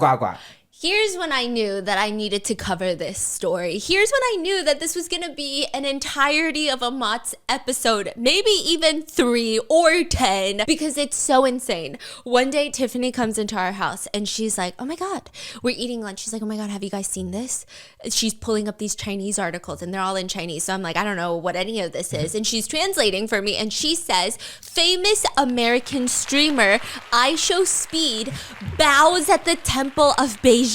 Agua. Here's when I knew that I needed to cover this story. Here's when I knew that this was going to be an entirety of a Mott's episode, maybe even 3 or 10, because it's so insane. One day, Tiffany comes into our house and she's like, oh my God, we're eating lunch. She's like, oh my God, have you guys seen this? She's pulling up these Chinese articles and they're all in Chinese. So I'm like, I don't know what any of this is. And she's translating for me and she says, famous American streamer IShowSpeed bows at the temple of Beijing.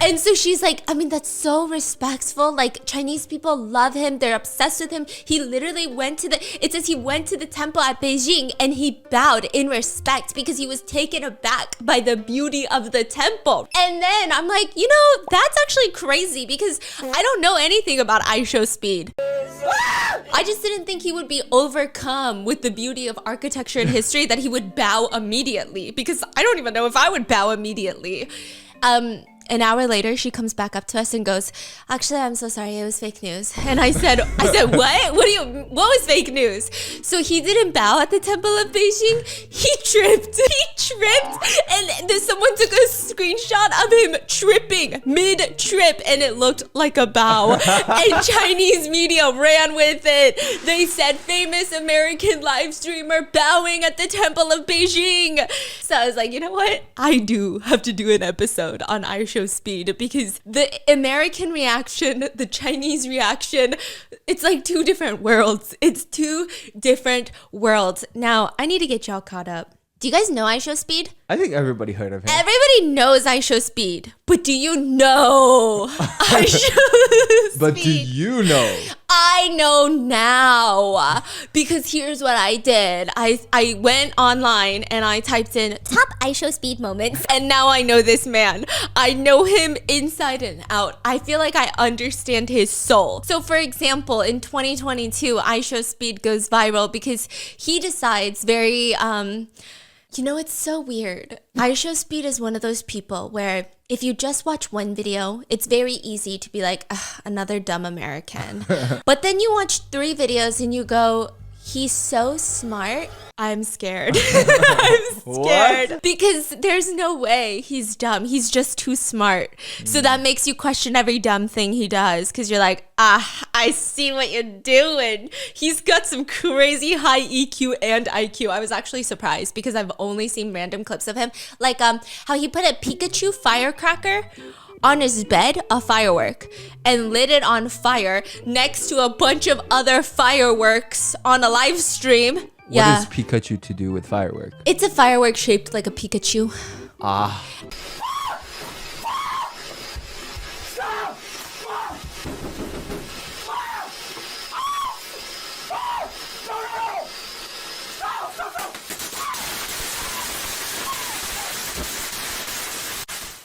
And so she's like, I mean, that's so respectful. Like, Chinese people love him. They're obsessed with him. He literally it says he went to the temple at Beijing and he bowed in respect because he was taken aback by the beauty of the temple. And then I'm like, you know, that's actually crazy because I don't know anything about IShowSpeed. I just didn't think he would be overcome with the beauty of architecture and history that he would bow immediately, because I don't even know if I would bow immediately. An hour later, she comes back up to us and goes, actually, I'm so sorry, it was fake news. And I said, what? What was fake news? So he didn't bow at the Temple of Beijing. He tripped. And then someone took a screenshot of him tripping mid-trip and it looked like a bow. And Chinese media ran with it. They said, famous American live streamer bowing at the Temple of Beijing. So I was like, you know what? I do have to do an episode on IShowSpeed, because the American reaction, the Chinese reaction, it's like two different worlds. It's two different worlds. Now, I need to get y'all caught up. Do you guys know IShowSpeed? I think everybody heard of him. Everybody knows IShowSpeed, but do you know IShowSpeed? But do you know? I know now, because here's what I did. I went online and I typed in top IShowSpeed moments, and now I know this man. I know him inside and out. I feel like I understand his soul. So for example, in 2022, IShowSpeed goes viral because he decides very, you know, it's so weird. IShowSpeed is one of those people where if you just watch one video, it's very easy to be like, another dumb American. But then you watch 3 videos and you go, he's so smart. I'm scared. I'm scared. What? Because there's no way he's dumb. He's just too smart. So that makes you question every dumb thing he does, because you're like, I see what you're doing. He's got some crazy high EQ and IQ. I was actually surprised because I've only seen random clips of him. Like how he put a Pikachu firecracker on his bed, a firework, and lit it on fire next to a bunch of other fireworks on a live stream. What does Pikachu to do with firework? It's a firework shaped like a Pikachu.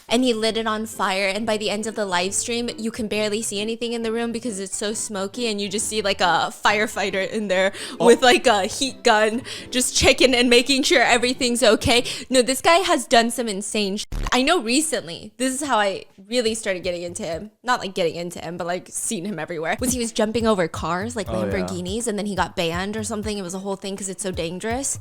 And he lit it on fire, and by the end of the live stream, you can barely see anything in the room because it's so smoky, and you just see like a firefighter in there with like a heat gun just checking and making sure everything's okay. No, this guy has done some insane I know recently, this is how I really started getting into him. Not like getting into him, but like seeing him everywhere. Was he was jumping over cars, like Lamborghinis, and then he got banned or something. It was a whole thing because it's so dangerous.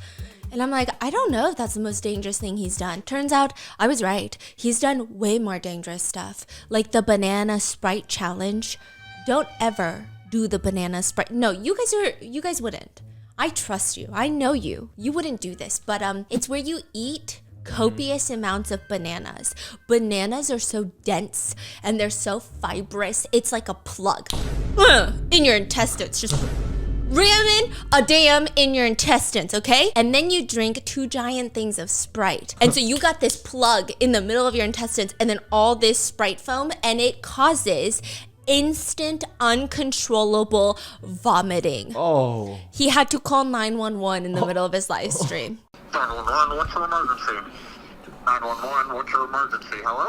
And I'm like, I don't know if that's the most dangerous thing he's done. Turns out I was right. He's done way more dangerous stuff, like the banana Sprite challenge. Don't ever do the banana Sprite. No, you guys wouldn't. I trust you. I know you. You wouldn't do this, but it's where you eat copious amounts of bananas. Bananas are so dense and they're so fibrous. It's like a plug in your intestines. Just ramming a dam in your intestines, okay? And then you drink 2 giant things of Sprite. And so you got this plug in the middle of your intestines and then all this Sprite foam, and it causes instant, uncontrollable vomiting. Oh. He had to call 911 in the middle of his live stream. 911, what's your emergency? 911, what's your emergency? Hello?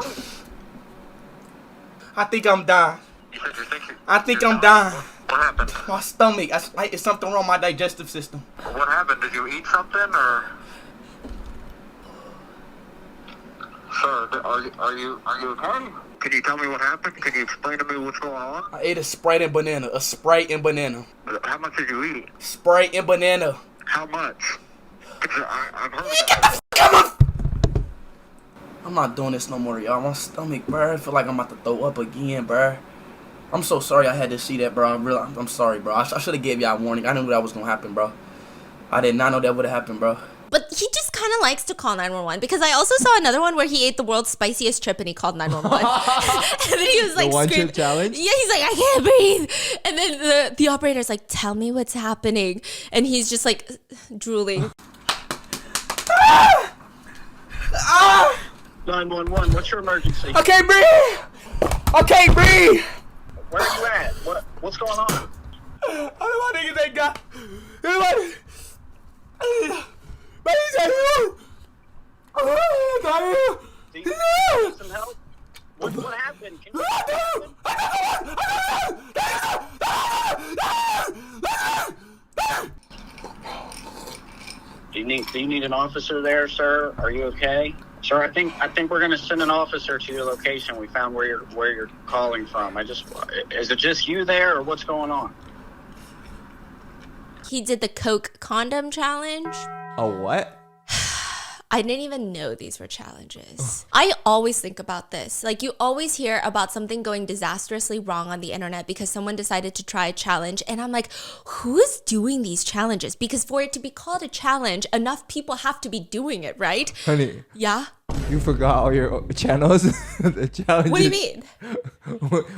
I think I'm dying. You said you think I think I'm dying. What happened? My stomach. It's something wrong with my digestive system. What happened? Did you eat something or? Sir, are you okay? Can you tell me what happened? Can you explain to me what's going on? I ate a Sprite and banana. A Sprite and banana. How much did you eat? Sprite and banana. How much? I've heard Get the fuck out of I'm not doing this no more, y'all. My stomach, bro. I feel like I'm about to throw up again, bro. I'm so sorry I had to see that, bro. I'm sorry, bro. I should have gave y'all a warning. I knew that was gonna happen, bro. I did not know that would have happened, bro. But he just kind of likes to call 911 because I also saw another one where he ate the world's spiciest chip and he called 911. And then he was like, the one screaming. chip challenge? Yeah, he's like, I can't breathe. And then the operator's like, tell me what's happening. And he's just like drooling. 911. What's your emergency? I can't breathe. I can't breathe. Where are you at? What's going on? I don't want to get that guy. Do you need some help? What happened? Can you Do you need an officer there, sir? Are you okay? Sir, I think we're gonna send an officer to your location. We found where you're calling from. Is it just you there or what's going on? He did the Coke condom challenge. A what? I didn't even know these were challenges. I always think about this. Like, you always hear about something going disastrously wrong on the internet because someone decided to try a challenge. And I'm like, who's doing these challenges? Because for it to be called a challenge, enough people have to be doing it, right? Honey, Yeah? you forgot all your channels? The challenges. What do you mean?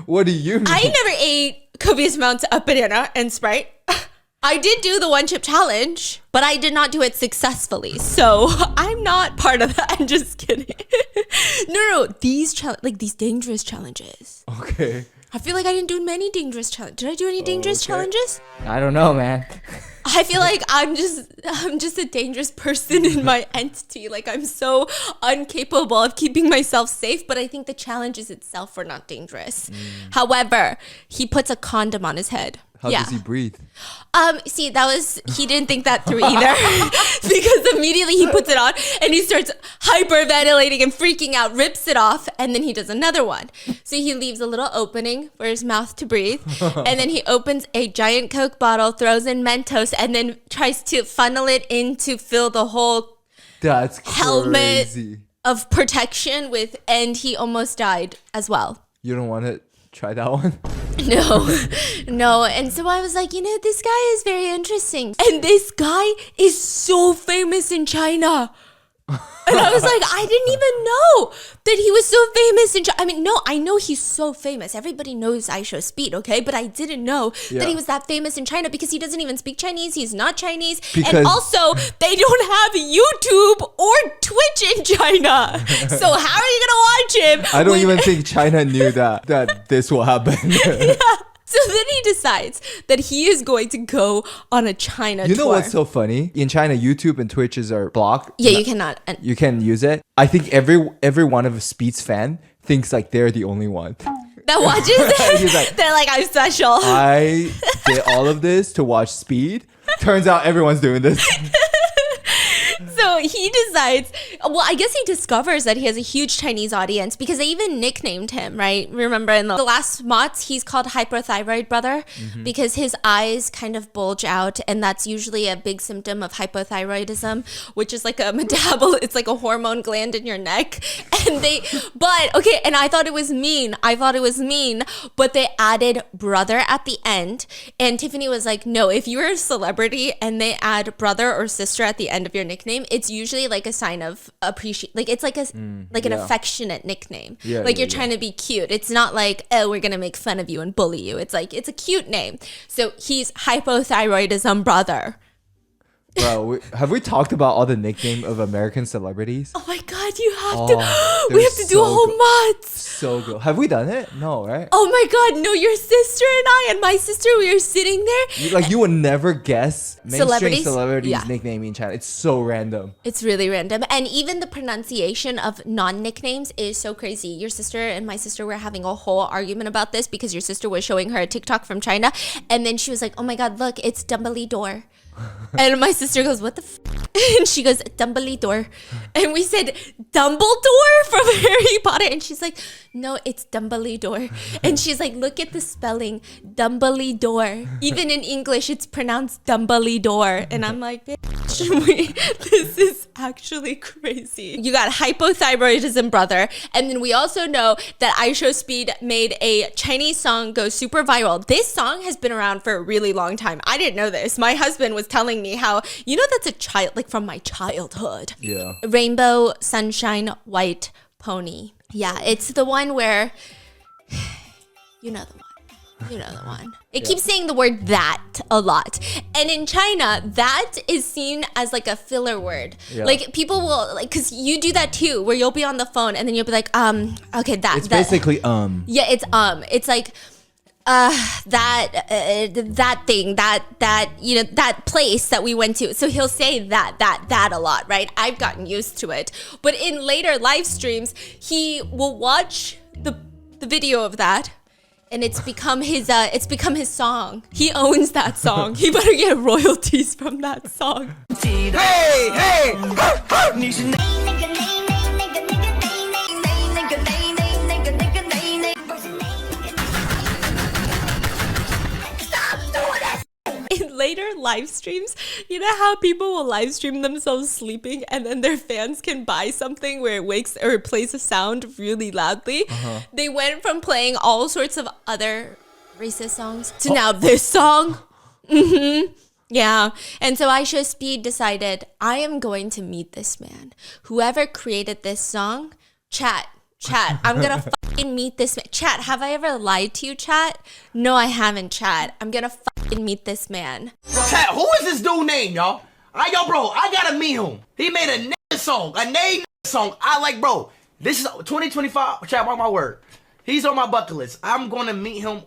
What do you mean? I never ate copious amounts of banana and Sprite. I did do the one chip challenge, but I did not do it successfully. So I'm not part of that. I'm just kidding. No. These these dangerous challenges. Okay. I feel like I didn't do many dangerous challenges. Did I do any dangerous challenges? I don't know, man. I feel like I'm just a dangerous person in my entity. Like, I'm so incapable of keeping myself safe, but I think the challenges itself were not dangerous. However, he puts a condom on his head. How does he breathe? See, he didn't think that through either. Because immediately he puts it on and he starts hyperventilating and freaking out, rips it off, and then he does another one. So he leaves a little opening for his mouth to breathe, and then he opens a giant Coke bottle, throws in Mentos, and then tries to funnel it in to fill the whole That's helmet crazy. of protection with, and he almost died as well. You don't want to try that one? No. And so I was like, this guy is very interesting. And this guy is so famous in China. And I was like, I didn't even know that he was so famous in China. I mean, no, I know he's so famous. Everybody knows IShowSpeed, okay? But I didn't know that he was that famous in China because he doesn't even speak Chinese. He's not Chinese. And also, they don't have YouTube or Twitch in China. So how are you going to watch him? I don't even think China knew that this will happen. Yeah. So then he decides that he is going to go on a China tour. You know what's so funny? In China, YouTube and Twitches are blocked. Yeah, you cannot. You can use it. I think every one of Speed's fan thinks like they're the only one. That watches it? He's like, they're like, I'm special. I did all of this to watch Speed. Turns out everyone's doing this. So he decides, well, I guess he discovers that he has a huge Chinese audience because they even nicknamed him, right? Remember in the last Mots, he's called Hyperthyroid Brother because his eyes kind of bulge out, and that's usually a big symptom of hypothyroidism, which is like a it's like a hormone gland in your neck. And and I thought it was mean. But they added brother at the end. And Tiffany was like, no, if you're a celebrity and they add brother or sister at the end of your nickname, it's usually like a sign of appreciation. Like, it's like an affectionate nickname. Yeah, like you're trying to be cute. It's not like, oh, we're going to make fun of you and bully you. It's like, it's a cute name. So he's hypothyroidism brother. Bro, have we talked about all the nickname of American celebrities? Oh my god, you have Oh, to. We have to do a whole month. So good. Have we done it? No, right? Oh my god, no, your sister and I and my sister, we were sitting there. You would never guess mainstream celebrities Yeah. nickname in China. It's so random. It's really random. And even the pronunciation of non-nicknames is so crazy. Your sister and my sister were having a whole argument about this because your sister was showing her a TikTok from China. And then she was like, oh my god, look, it's Dumbledore. And my sister goes, what the f-? And she goes, Dumbledore. And we said, Dumbledore from Harry Potter? And she's like, no, it's Dumbledore. And she's like, look at the spelling, Dumbledore. Even in English, it's pronounced Dumbledore. And I'm like, bitch, this is actually crazy. You got hypothyroidism, brother. And then we also know that IShowSpeed made a Chinese song go super viral. This song has been around for a really long time. I didn't know this. My husband was telling me how, that's a child, like from my childhood. Yeah. Rainbow Sunshine White Pony. Yeah, it's the one where, you know the one. It keeps saying the word that a lot. And in China, that is seen as like a filler word. Yeah. Like people will, like, cause you do that too, where you'll be on the phone and then you'll be like, okay, that. It's basically, Yeah, it's like, that thing, that place that we went to. So he'll say that a lot, right? I've gotten used to it. But in later live streams, he will watch the video of that, and it's become his song. He owns that song. He better get royalties from that song. Hey! In later live streams, you know how people will live stream themselves sleeping and then their fans can buy something where it wakes or it plays a sound really loudly? They went from playing all sorts of other racist songs to now this song. Yeah. And so IShowSpeed decided, I am going to meet this man. Whoever created this song, chat, I'm gonna fucking meet this man. Chat, have I ever lied to you, chat? No, I haven't, chat. I'm gonna fucking meet this man. Chat, who is this dude name, y'all? Yo, bro, I gotta meet him. He made a nigga song, a name song. I like, bro, this is 2025. Chat, mark my word. He's on my bucket list. I'm gonna meet him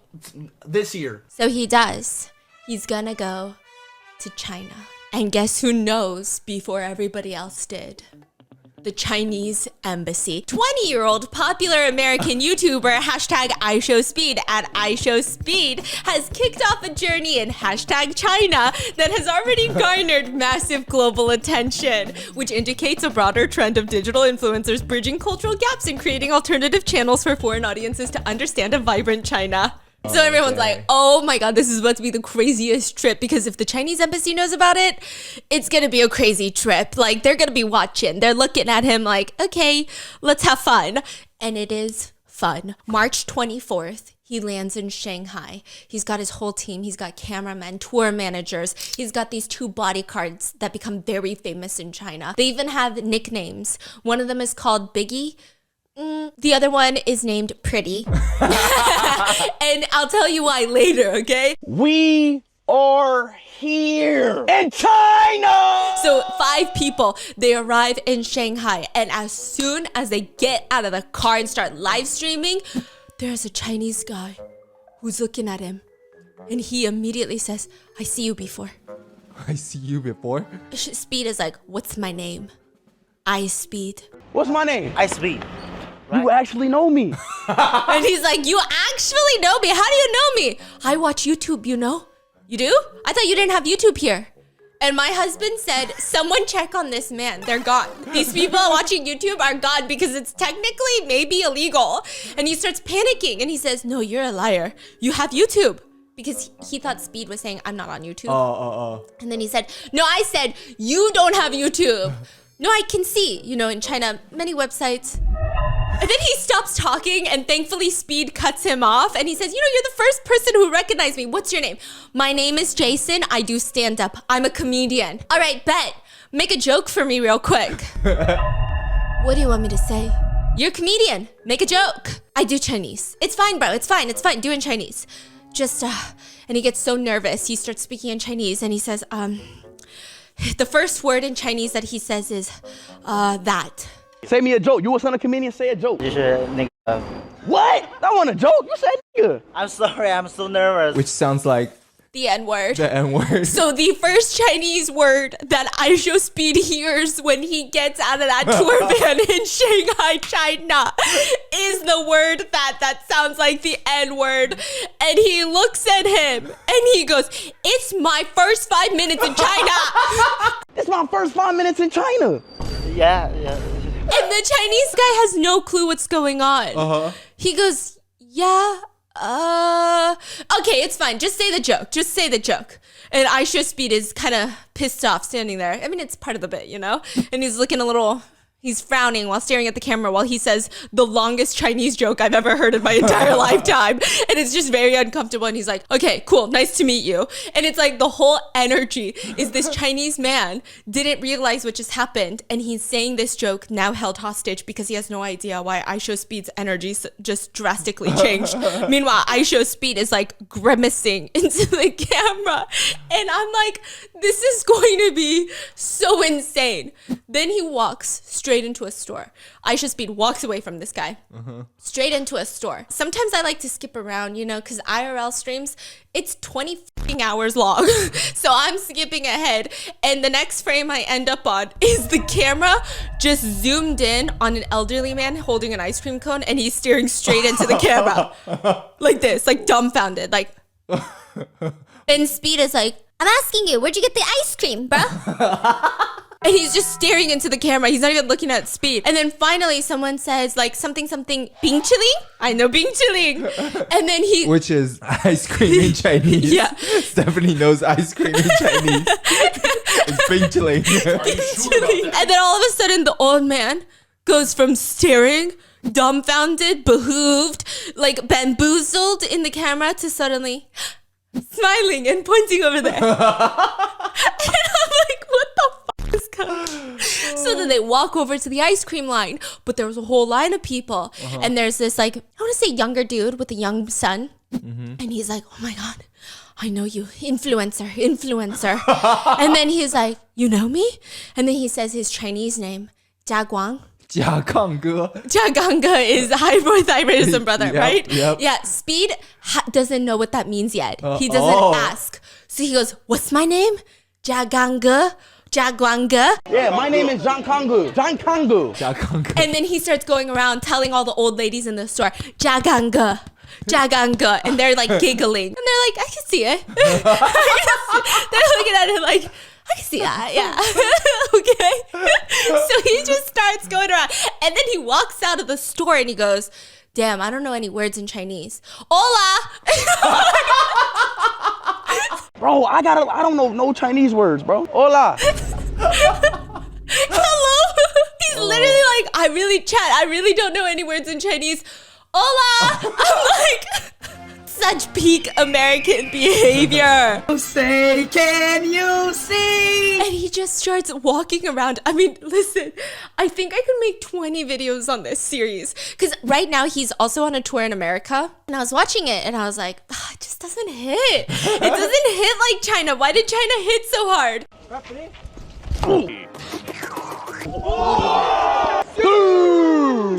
this year. So he does. He's gonna go to China. And guess who knows before everybody else did? The Chinese embassy. 20-year-old popular American YouTuber hashtag IShowSpeed at IShowSpeed has kicked off a journey in hashtag China that has already garnered massive global attention, which indicates a broader trend of digital influencers bridging cultural gaps and creating alternative channels for foreign audiences to understand a vibrant China. So everyone's like, oh my god, this is about to be the craziest trip, because if the Chinese embassy knows about it, it's gonna be a crazy trip. Like, they're gonna be watching. They're looking at him like, okay, let's have fun. And it is fun. March 24th, he lands in Shanghai. He's got his whole team. He's got cameramen, tour managers. He's got these 2 bodyguards that become very famous in China. They even have nicknames. One of them is called Biggie. The other one is named Pretty. And I'll tell you why later, okay? We are here in China! So 5 people, they arrive in Shanghai, and as soon as they get out of the car and start live streaming, there's a Chinese guy who's looking at him, and he immediately says, I see you before. I see you before. Speed is like, what's my name? ISpeed. What's my name? IShowSpeed. You actually know me. And he's like, you actually know me? How do you know me? I watch YouTube, you know? You do? I thought you didn't have YouTube here. And my husband said, someone check on this man. They're gone. These people watching YouTube are gone because it's technically maybe illegal. And he starts panicking and he says, no, you're a liar. You have YouTube. Because he thought Speed was saying, I'm not on YouTube. And then he said, no, I said, you don't have YouTube. No, I can see. You know, in China, many websites. And then he stops talking, and thankfully Speed cuts him off, and he says, you know, you're the first person who recognized me. What's your name? My name is Jason. I do stand-up. I'm a comedian. All right, bet. Make a joke for me real quick. What do you want me to say? You're a comedian. Make a joke. I do Chinese. It's fine, bro. It's fine. Do it in Chinese. Just, and he gets so nervous. He starts speaking in Chinese, and he says, The first word in Chinese that he says is that. Say me a joke. You was on a comedian, say a joke. 就是那个 What? That wasn't a joke. You said nigga. I'm sorry, I'm so nervous. Which sounds like The N-word. the N-word. So the first Chinese word that IShowSpeed hears when he gets out of that tour van in Shanghai, China, is the word that sounds like the N-word. And he looks at him and he goes, "It's my first 5 minutes in China." It's my first 5 minutes in China. Yeah. And the Chinese guy has no clue what's going on. He goes, "Yeah, okay, it's fine. Just say the joke. Just say the joke." And IShowSpeed is kind of pissed off standing there. I mean, it's part of the bit, you know? And he's looking he's frowning while staring at the camera while he says the longest Chinese joke I've ever heard in my entire lifetime. And it's just very uncomfortable. And he's like, "Okay, cool. Nice to meet you." And it's like the whole energy is this Chinese man didn't realize what just happened. And he's saying this joke now held hostage because he has no idea why IShowSpeed's energy just drastically changed. Meanwhile, IShowSpeed is like grimacing into the camera. And I'm like, this is going to be so insane. Then he walks straight into a store. IShowSpeed walks away from this guy. Straight into a store. Sometimes I like to skip around, you know, because IRL streams, it's 20 hours long. So I'm skipping ahead. And the next frame I end up on is the camera just zoomed in on an elderly man holding an ice cream cone, and he's staring straight into the camera. Like this, like dumbfounded, like. And Speed is like, "I'm asking you, where'd you get the ice cream, bro?" And he's just staring into the camera. He's not even looking at Speed. And then finally someone says like something, Bing Chiling? I know Bing Chiling. And then he... Which is ice cream in Chinese. Yeah. Stephanie knows ice cream in Chinese. It's Bing Chiling. And then all of a sudden the old man goes from staring, dumbfounded, behooved, like bamboozled in the camera to suddenly smiling and pointing over there. And I'm like, what the fuck is coming? So then they walk over to the ice cream line, but there was a whole line of people. And there's this like, I want to say younger dude with a young son. And he's like, "Oh my God, I know you, influencer. And then he's like, "You know me?" And then he says his Chinese name, Jia Guang. Jia Gang Ge. Jia Ganga is hypothyroidism brother, Yep, right? yep. Yeah, Speed doesn't know what that means yet. He doesn't ask. So he goes, "What's my name?" Jia Ganga. Jia Guanga. Yeah, my name is Zhang Kangu. Zhang Kangu. Jia Gang Ge. And then he starts going around telling all the old ladies in the store, Jia Ganga. Jia Ganga. And they're like giggling. And they're like, "I can see it." They're looking at it like, "I can see that, yeah." Okay. So he just starts going around. And then he walks out of the store and he goes, "Damn, I don't know any words in Chinese. Hola." Bro, I don't know no Chinese words, bro. Hola. Hello. He's literally like, "I really don't know any words in Chinese. Hola." I'm like, such peak American behavior. Say, can you see? And he just starts walking around. I mean, listen, I think I could make 20 videos on this series. Because right now he's also on a tour in America. And I was watching it and I was like, it just doesn't hit. It doesn't hit like China. Why did China hit so hard?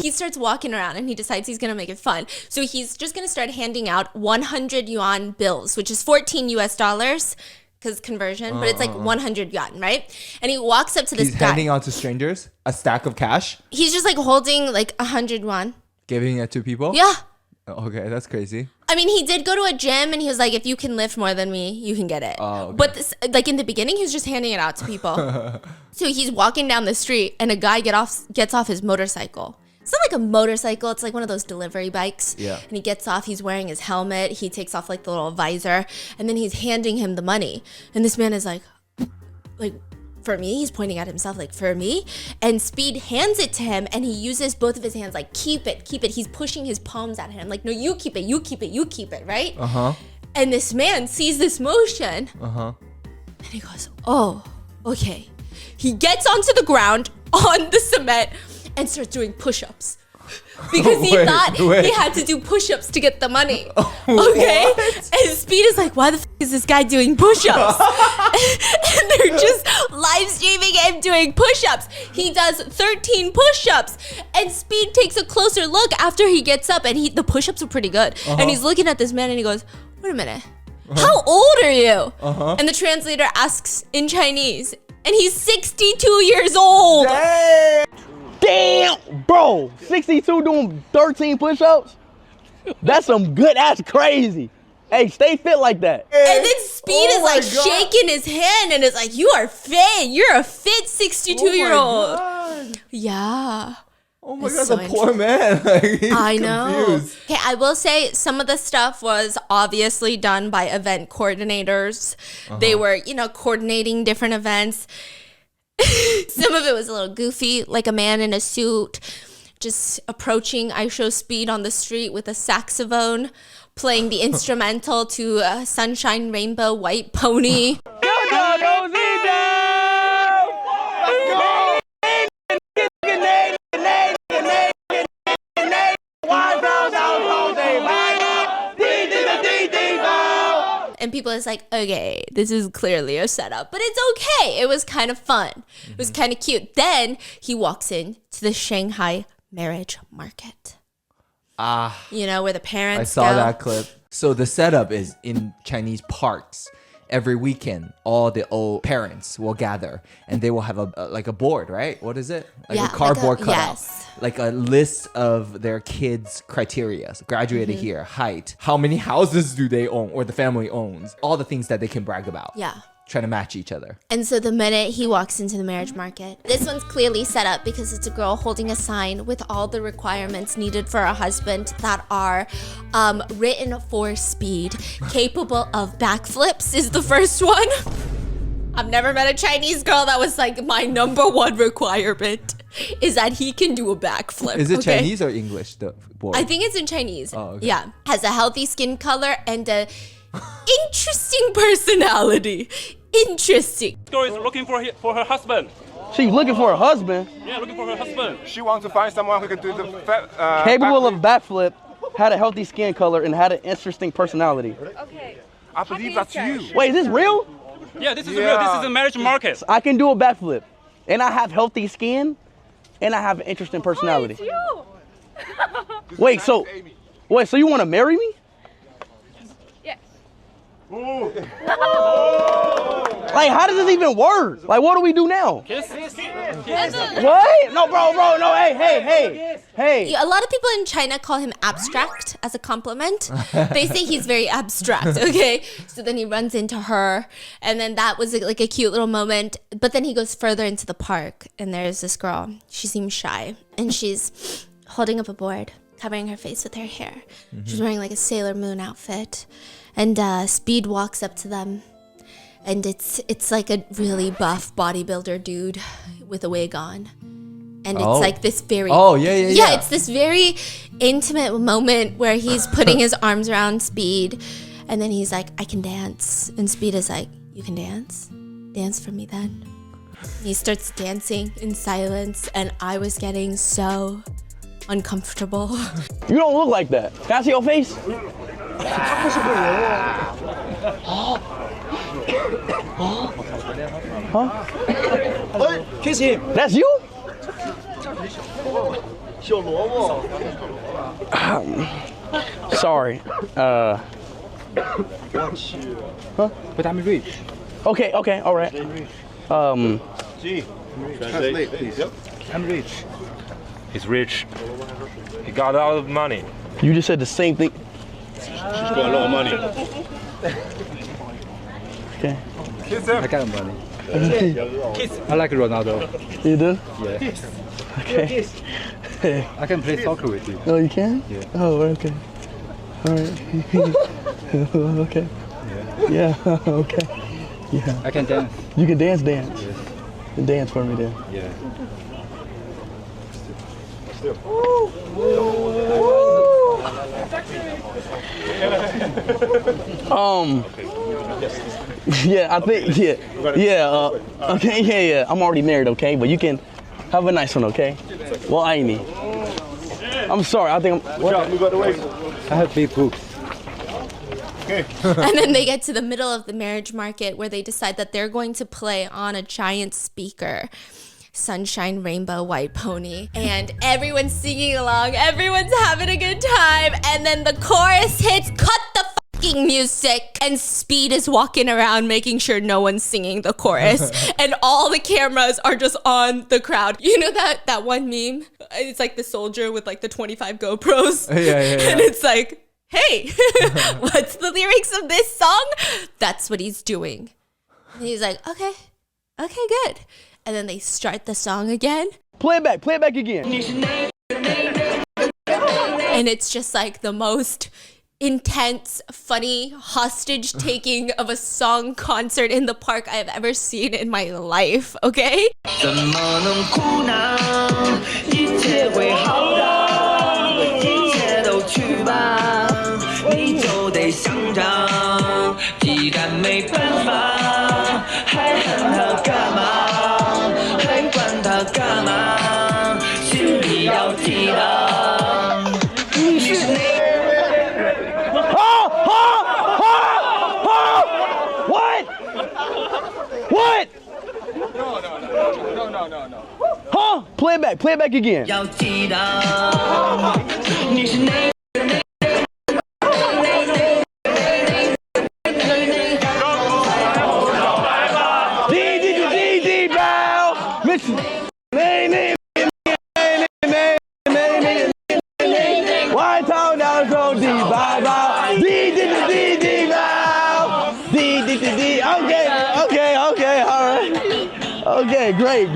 He starts walking around and he decides he's gonna make it fun. So he's just gonna start handing out 100 yuan bills, which is 14 US dollars, because conversion, but it's like 100 yuan, right? And he walks up to this He's guy. handing out to strangers a stack of cash, He's just like holding like 100 yuan. giving it to people. Yeah. Okay, that's crazy. I mean, he did go to a gym and he was like, "If you can lift more than me, you can get it." Oh, okay. But this, like in the beginning, he was just handing it out to people. So he's walking down the street and a guy gets off his motorcycle. It's not like a motorcycle. It's like one of those delivery bikes. Yeah. And he gets off. He's wearing his helmet. He takes off like the little visor. And then he's handing him the money. And this man is like, "For me?" He's pointing at himself like, "For me?" And Speed hands it to him and he uses both of his hands like, keep it. He's pushing his palms at him like, "No, you keep it, right?" And this man sees this motion. And he goes, "Oh, okay." He gets onto the ground on the cement and starts doing push-ups. Because he thought he had to do push-ups to get the money. Okay? And Speed is like, "Why the f*** is this guy doing push-ups. And they're just live streaming him doing push-ups. He does 13 push-ups. And Speed takes a closer look after he gets up, and the push-ups are pretty good. And he's looking at this man and he goes, wait a minute. How old are you? And the translator asks in Chinese, and he's 62 years old. Damn, bro. 62 doing 13 push-ups? That's that's crazy. Hey, stay fit like that. And then Speed is like shaking his hand and is like, you are fit. You're a fit 62-year-old. Yeah. Oh my god, the poor man. Like, he's I know. confused. Okay, I will say some of the stuff was obviously done by event coordinators. They were, coordinating different events. Some of it was a little goofy, like a man in a suit just approaching IShowSpeed on the street with a saxophone, playing the instrumental to Sunshine Rainbow White Pony. And people is like, okay, this is clearly a setup, but it's okay. It was kind of fun. It was kind of cute. Then he walks in to the Shanghai marriage market. Where the parents I saw go. that clip. So the setup is in Chinese parks. Every weekend, all the old parents will gather, and they will have a board, right? What is it? Like a cardboard cutout. Yes. Like a list of their kids' criteria. So graduated here, height, how many houses do they own, or the family owns, all the things that they can brag about. Yeah. Trying to match each other. And so the minute he walks into the marriage market, this one's clearly set up because it's a girl holding a sign with all the requirements needed for a husband that are written for Speed. Capable of backflips is the first one. I've never met a Chinese girl that was like, my number one requirement is that he can do a backflip. Is it Chinese or English, the board? I think it's in Chinese. Oh, okay. Yeah. Has a healthy skin color and a interesting personality. Interesting. Girl is looking for her husband. She's looking for a husband. Yeah, looking for her husband. She wants to find someone who can do the Capable of backflip, had a healthy skin color, and had an interesting personality. Okay. I believe that's you. Wait, is this real? Yeah, this is real. This is a marriage market. I can do a backflip, and I have healthy skin, and I have an interesting personality. Oh, it's you. Wait, so you want to marry me? Yes. Like, how does this even work? Like, what do we do now? Kiss? What? No, bro, no, hey. A lot of people in China call him abstract as a compliment. They say he's very abstract, okay? So then he runs into her, and then that was like a cute little moment. But then he goes further into the park, and there's this girl. She seems shy, and she's holding up a board, covering her face with her hair. She's wearing like a Sailor Moon outfit. And Speed walks up to them, and it's like a really buff bodybuilder dude with a wig on. And it's like this very... Oh, yeah. Yeah, it's this very intimate moment where he's putting his arms around Speed, and then he's like, I can dance. And Speed is like, you can dance? Dance for me then. And he starts dancing in silence, and I was getting so uncomfortable. You don't look like that. Can I see your face? Huh? Kiss him. That's you? Sorry. Huh? But I'm rich. Okay, all right. Translate, please. I'm rich. He's rich. He got a lot of money. You just said the same thing. She's got a lot of money. Okay. Kiss him. I got money. I like Ronaldo. You do? Yeah. Okay. I can play soccer with you. Oh, you can? Yeah. Oh, okay. All right. Okay. Yeah. Okay. Yeah. I can dance. You can dance? Yes. You dance for me then. Yeah. Yeah, I think, okay, yeah, I'm already married, okay, but you can have a nice one, okay? Well, I ain't me. I'm sorry, I think I'm, what? I have big boobs. And then they get to the middle of the marriage market where they decide that they're going to play on a giant speaker. Sunshine, Rainbow, White Pony. And everyone's singing along. Everyone's having a good time. And then the chorus hits. Cut the fucking music. And Speed is walking around making sure no one's singing the chorus. And all the cameras are just on the crowd. You know that one meme? It's like the soldier with like the 25 GoPros. Yeah. And it's like, hey, what's the lyrics of this song? That's what he's doing. And he's like, okay, good. And then they start the song again. Play it back again. And it's just like the most intense, funny hostage taking of a song concert in the park I have ever seen in my life, okay? What? No. Huh? Play it back again. Okay, great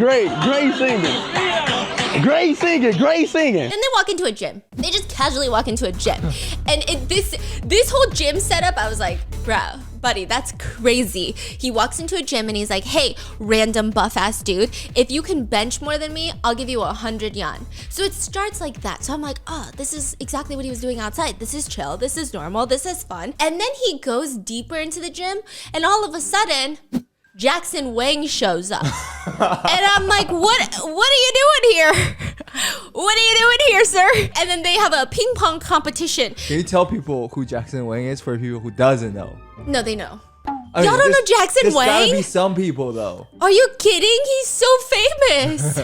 singing. And they walk into a gym. They just casually walk into a gym. And this whole gym setup, I was like, bro, buddy, that's crazy. He walks into a gym and he's like, hey, random buff ass dude, if you can bench more than me, I'll give you 100 yuan. So it starts like that. So I'm like, oh, this is exactly what he was doing outside. This is chill. This is normal. This is fun. And then he goes deeper into the gym and all of a sudden, Jackson Wang shows up. And I'm like, what are you doing here? What are you doing here, sir? And then they have a ping pong competition. Can you tell people who Jackson Wang is for people who doesn't know? No, they know. I mean, Y'all don't know Jackson Wang? There's gotta be some people though. Are you kidding? He's so famous.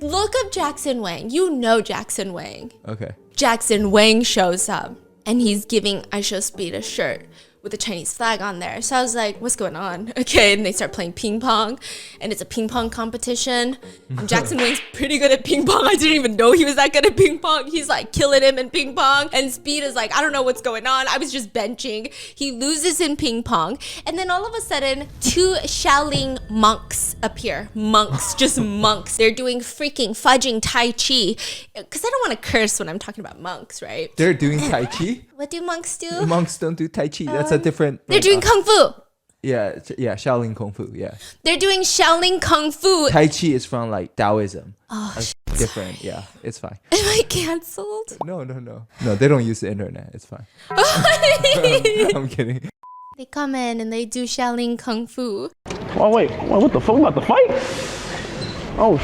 Look up Jackson Wang. You know Jackson Wang. Okay. Jackson Wang shows up and he's giving IShowSpeed a shirt with a Chinese flag on there. So I was like, what's going on? Okay, and they start playing ping pong, and it's a ping pong competition. And Jackson Wang's pretty good at ping pong. I didn't even know he was that good at ping pong. He's like killing him in ping pong. And Speed is like, I don't know what's going on. I was just benching. He loses in ping pong. And then all of a sudden, 2 Shaolin monks appear. Monks, just monks. They're doing freaking fudging Tai Chi. Because I don't want to curse when I'm talking about monks, right? They're doing Tai Chi? What do monks do? Monks don't do Tai Chi. That's a different... They're doing Kung Fu. Yeah, Shaolin Kung Fu, yeah. They're doing Shaolin Kung Fu. Tai Chi is from like Taoism. Oh, that's different, yeah. It's fine. Am I canceled? No. No, they don't use the internet. It's fine. I'm kidding. They come in and they do Shaolin Kung Fu. Oh, wait, what the fuck? We about to fight? Oh,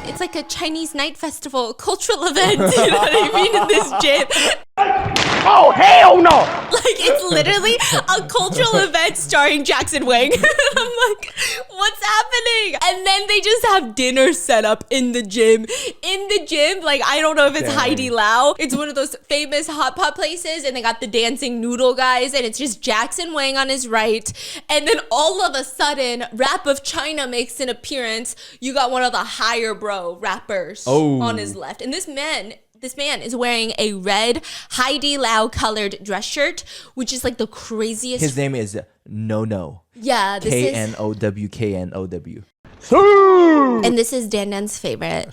It's like a Chinese night festival, cultural event, you know what I mean, in this gym. Oh, hell no! Like, it's literally a cultural event starring Jackson Wang. I'm like, what's happening? And then they just have dinner set up in the gym. In the gym, like, I don't know if it's Heidi Lau. It's one of those famous hot pot places, and they got the dancing noodle guys, and it's just Jackson Wang on his right. And then all of a sudden, Rap of China makes an appearance. You got one of the higher bro rappers on his left. And this man is wearing a red Heidi Lau colored dress shirt, which is like the craziest. His name is No. Yeah, this K-N-O-W. And this is Dan Dan's favorite.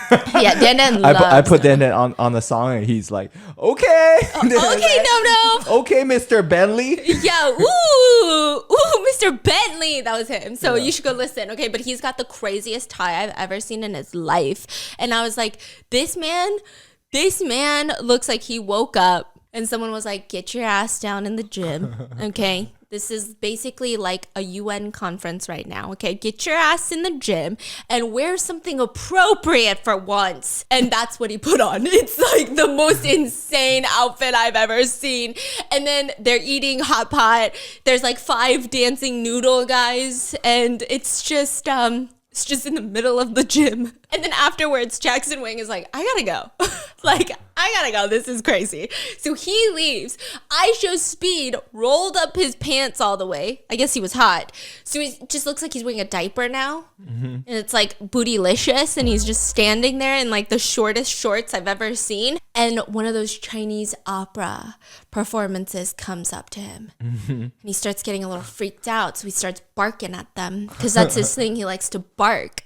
Yeah, Dan Dan loves I put Dan Dan on the song and he's like, okay. Okay, no. Okay, Mr. Bentley. Yeah, ooh, Mr. Bentley. That was him. So you should go listen, okay? But he's got the craziest tie I've ever seen in his life. And I was like, this man looks like he woke up and someone was like, get your ass down in the gym, okay? This is basically like a UN conference right now, okay? Get your ass in the gym and wear something appropriate for once. And that's what he put on. It's like the most insane outfit I've ever seen. And then they're eating hot pot. There's like 5 dancing noodle guys. And it's just in the middle of the gym. And then afterwards, Jackson Wang is like, I gotta go. Like, I gotta go. This is crazy. So he leaves. IShowSpeed rolled up his pants all the way. I guess he was hot. So he just looks like he's wearing a diaper now. And it's like bootylicious. And he's just standing there in like the shortest shorts I've ever seen. And one of those Chinese opera performances comes up to him. And he starts getting a little freaked out. So he starts barking at them because that's his thing. He likes to bark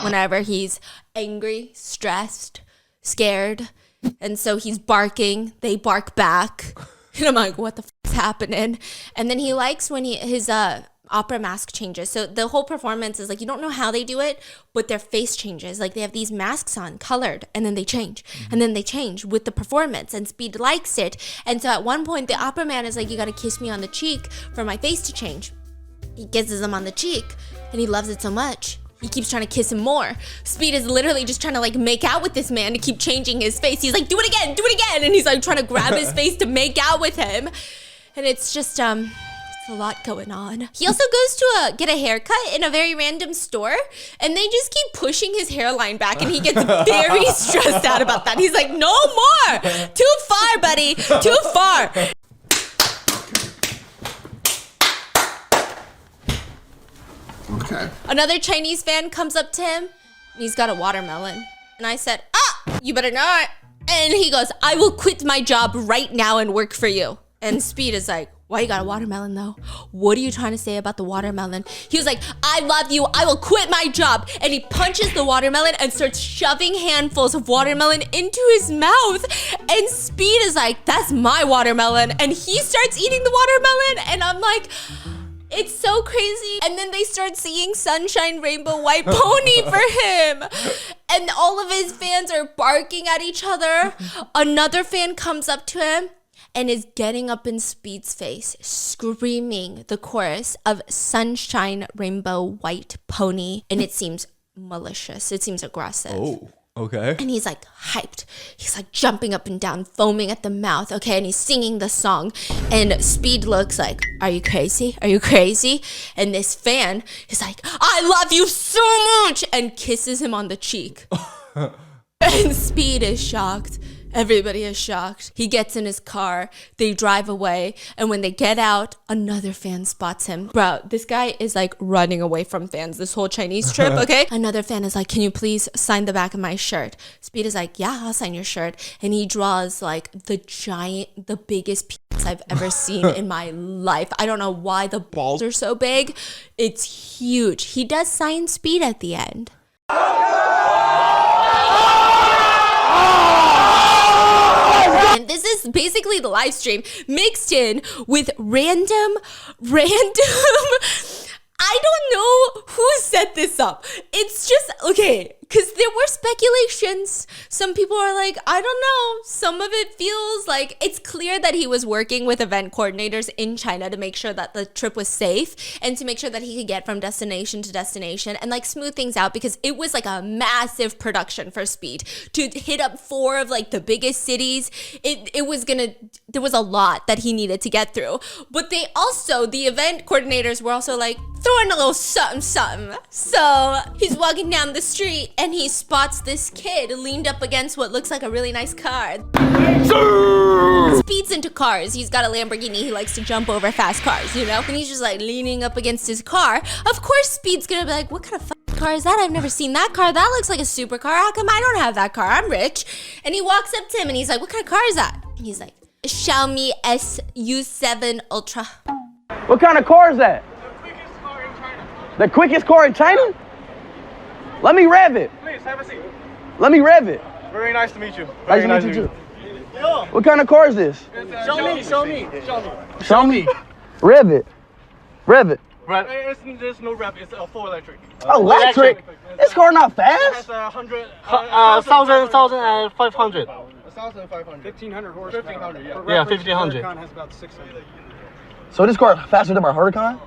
whenever he's angry, stressed, scared. And so he's barking. They bark back. And I'm like, what the f is happening? And then he likes when his opera mask changes. So the whole performance is like, you don't know how they do it, but their face changes. Like they have these masks on, colored, and then they change. And then they change with the performance, and Speed likes it. And so at one point, the opera man is like, you got to kiss me on the cheek for my face to change. He kisses him on the cheek, and he loves it so much. He keeps trying to kiss him more. Speed is literally just trying to like make out with this man to keep changing his face. He's like, do it again, do it again. And he's like trying to grab his face to make out with him. And it's just, it's a lot going on. He also goes to get a haircut in a very random store, and they just keep pushing his hairline back, and he gets very stressed out about that. He's like, no more, too far, buddy, too far. Okay. Another Chinese fan comes up to him, and he's got a watermelon. And I said, you better not. And he goes, I will quit my job right now and work for you. And Speed is like, why you got a watermelon though? What are you trying to say about the watermelon? He was like, I love you, I will quit my job. And he punches the watermelon and starts shoving handfuls of watermelon into his mouth. And Speed is like, that's my watermelon. And he starts eating the watermelon. And I'm like, it's so crazy. And then they start singing Sunshine Rainbow White Pony for him. And all of his fans are barking at each other. Another fan comes up to him and is getting up in Speed's face, screaming the chorus of Sunshine Rainbow White Pony. And it seems malicious. It seems aggressive. Oh, okay. And he's like hyped. He's like jumping up and down, foaming at the mouth. Okay, and he's singing the song. And Speed looks like, are you crazy? Are you crazy? And this fan is like, I love you so much, and kisses him on the cheek. And Speed is shocked. Everybody is shocked. He gets in his car. They drive away. And when they get out, another fan spots him. Bro, this guy is like running away from fans this whole Chinese trip, okay? Another fan is like, can you please sign the back of my shirt? Speed is like, yeah, I'll sign your shirt. And he draws like the biggest piece I've ever seen in my life. I don't know why the balls are so big. It's huge. He does sign Speed at the end. And this is basically the live stream mixed in with random, I don't know who set this up. It's just, okay, because there were speculations. Some people are like, I don't know. Some of it feels like it's clear that he was working with event coordinators in China to make sure that the trip was safe and to make sure that he could get from destination to destination and like smooth things out, because it was like a massive production for Speed to hit up 4 of like the biggest cities. There was a lot that he needed to get through. But the event coordinators were also like throwing a little something. So he's walking down the street and he spots this kid leaned up against what looks like a really nice car. Speed's into cars. He's got a Lamborghini. He likes to jump over fast cars, you know? And he's just like leaning up against his car. Of course, Speed's gonna be like, what kind of car is that? I've never seen that car. That looks like a supercar. How come I don't have that car? I'm rich. And he walks up to him and he's like, what kind of car is that? And he's like, Xiaomi SU7 Ultra. What kind of car is that? The quickest car in China? Let me rev it. Please, have a seat. Let me rev it. Very nice to meet you. Nice to meet you too. What kind of car is this? Xiaomi. Rev it. Rev it. There's no rev. It's a full electric. Electric? This car not It fast? has 1,500. 1,500. 1,500 horsepower. 1,500, yeah. Yeah, 1,500. Has about 600. So this car is faster than my Huracan?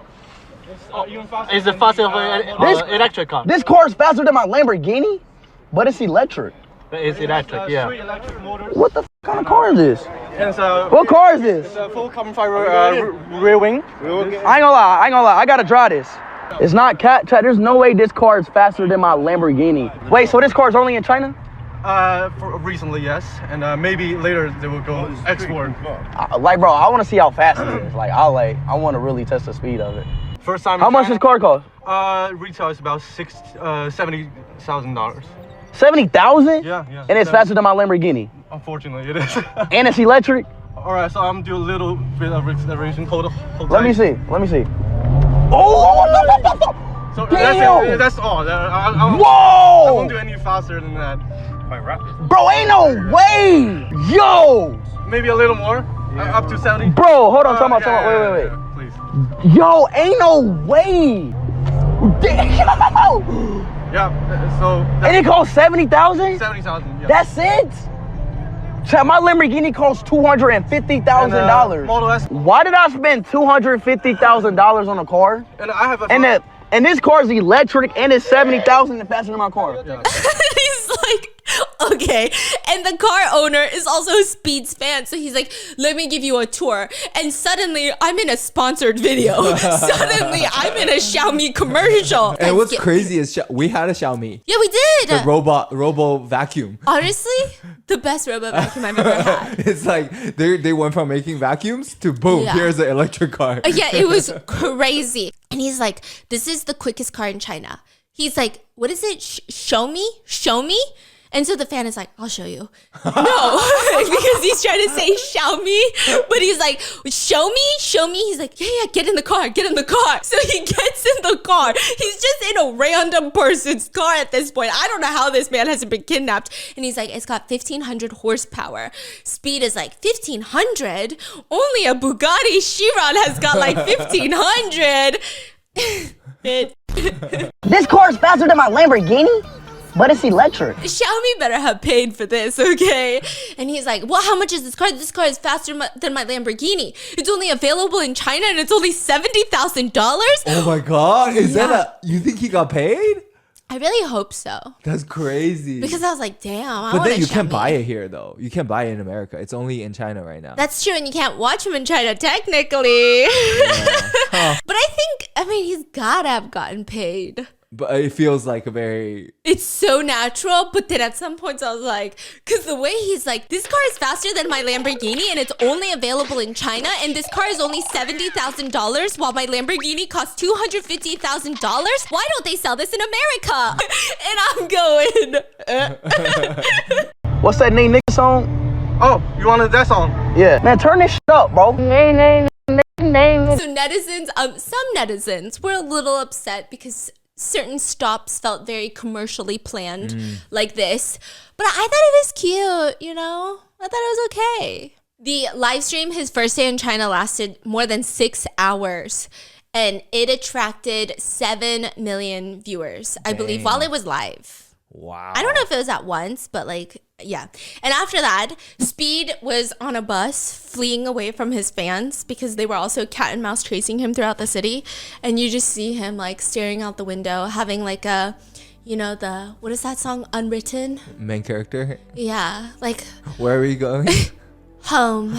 It's the faster electric car. This car is faster than my Lamborghini, but it's electric. It's electric, yeah. What the kind of car is this? What car is this? It's a full carbon fiber rear wing. I ain't gonna lie. I gotta drive this. It's not there's no way this car is faster than my Lamborghini. Wait, so this car is only in China? Recently, yes, and maybe later they will go export. Like, bro, I want to see how fast it is. Like, I want to really test the speed of it. First time. How much does this car cost? Retail is about $70,000. 70,000? Yeah. And it's faster than my Lamborghini. Unfortunately, it is. And it's electric. All right, so I'm doing a little bit of acceleration. Hold Let me see. Oh! So damn! That's all. Whoa! I won't do any faster than that. Quite rapid. Bro, ain't no way! Yo! Maybe a little more. Up to 70. Bro, hold on. Time out. Wait. Please. Yo, ain't no way! Damn! Yeah, so... And it costs 70,000? 70,000, yeah. That's it? Chat, my Lamborghini costs $250,000. Model S. Why did I spend $250,000 on a car? And I have a... And this car is electric and it's 70,000 and faster than my car. Yeah. He's like, okay. And the car owner is also a Speed's fan. So he's like, let me give you a tour. And suddenly I'm in a sponsored video. Suddenly I'm in a Xiaomi commercial. And what's crazy is we had a Xiaomi. Yeah, we did. The robo vacuum. Honestly, the best robot vacuum I've ever had. It's like they went from making vacuums to boom, here's an electric car. Yeah, it was crazy. And he's like, this is the quickest car in China. He's like, what is it? Show me? And so the fan is like, I'll show you. No, because he's trying to say Xiaomi, but he's like, show me. He's like, yeah, get in the car. So he gets in the car. He's just in a random person's car at this point. I don't know how this man hasn't been kidnapped. And he's like, it's got 1,500 horsepower. Speed is like 1,500. Only a Bugatti Chiron has got like 1,500. This car is faster than my Lamborghini, but it's electric. Xiaomi better have paid for this, okay? And he's like, well, how much is this car? This car is faster than my Lamborghini. It's only available in China and it's only $70,000. Oh my God. You think he got paid? I really hope so. That's crazy. Because I was like, damn. But then you can't buy it here though. You can't buy it in America. It's only in China right now. That's true, and you can't watch him in China technically. Yeah. But I mean, he's gotta have gotten paid. But it feels like a very... It's so natural, but then at some points I was like, because the way he's like, this car is faster than my Lamborghini and it's only available in China and this car is only $70,000 while my Lamborghini costs $250,000. Why don't they sell this in America? And I'm going... What's that name nigga song? Oh, you wanted that song? Yeah. Man, turn this shit up, bro. So netizens, some netizens were a little upset because certain stops felt very commercially planned like this. But I thought it was cute, you know? I thought it was okay. The live stream, his first day in China, lasted more than 6 hours. And it attracted 7 million viewers, I believe, while it was live. Wow. I don't know if it was at once, but like, yeah. And after that, Speed was on a bus fleeing away from his fans because they were also cat and mouse chasing him throughout the city. And you just see him like staring out the window, having like a, you know, what is that song? Unwritten? Main character? Yeah. Like, where are we going? Home.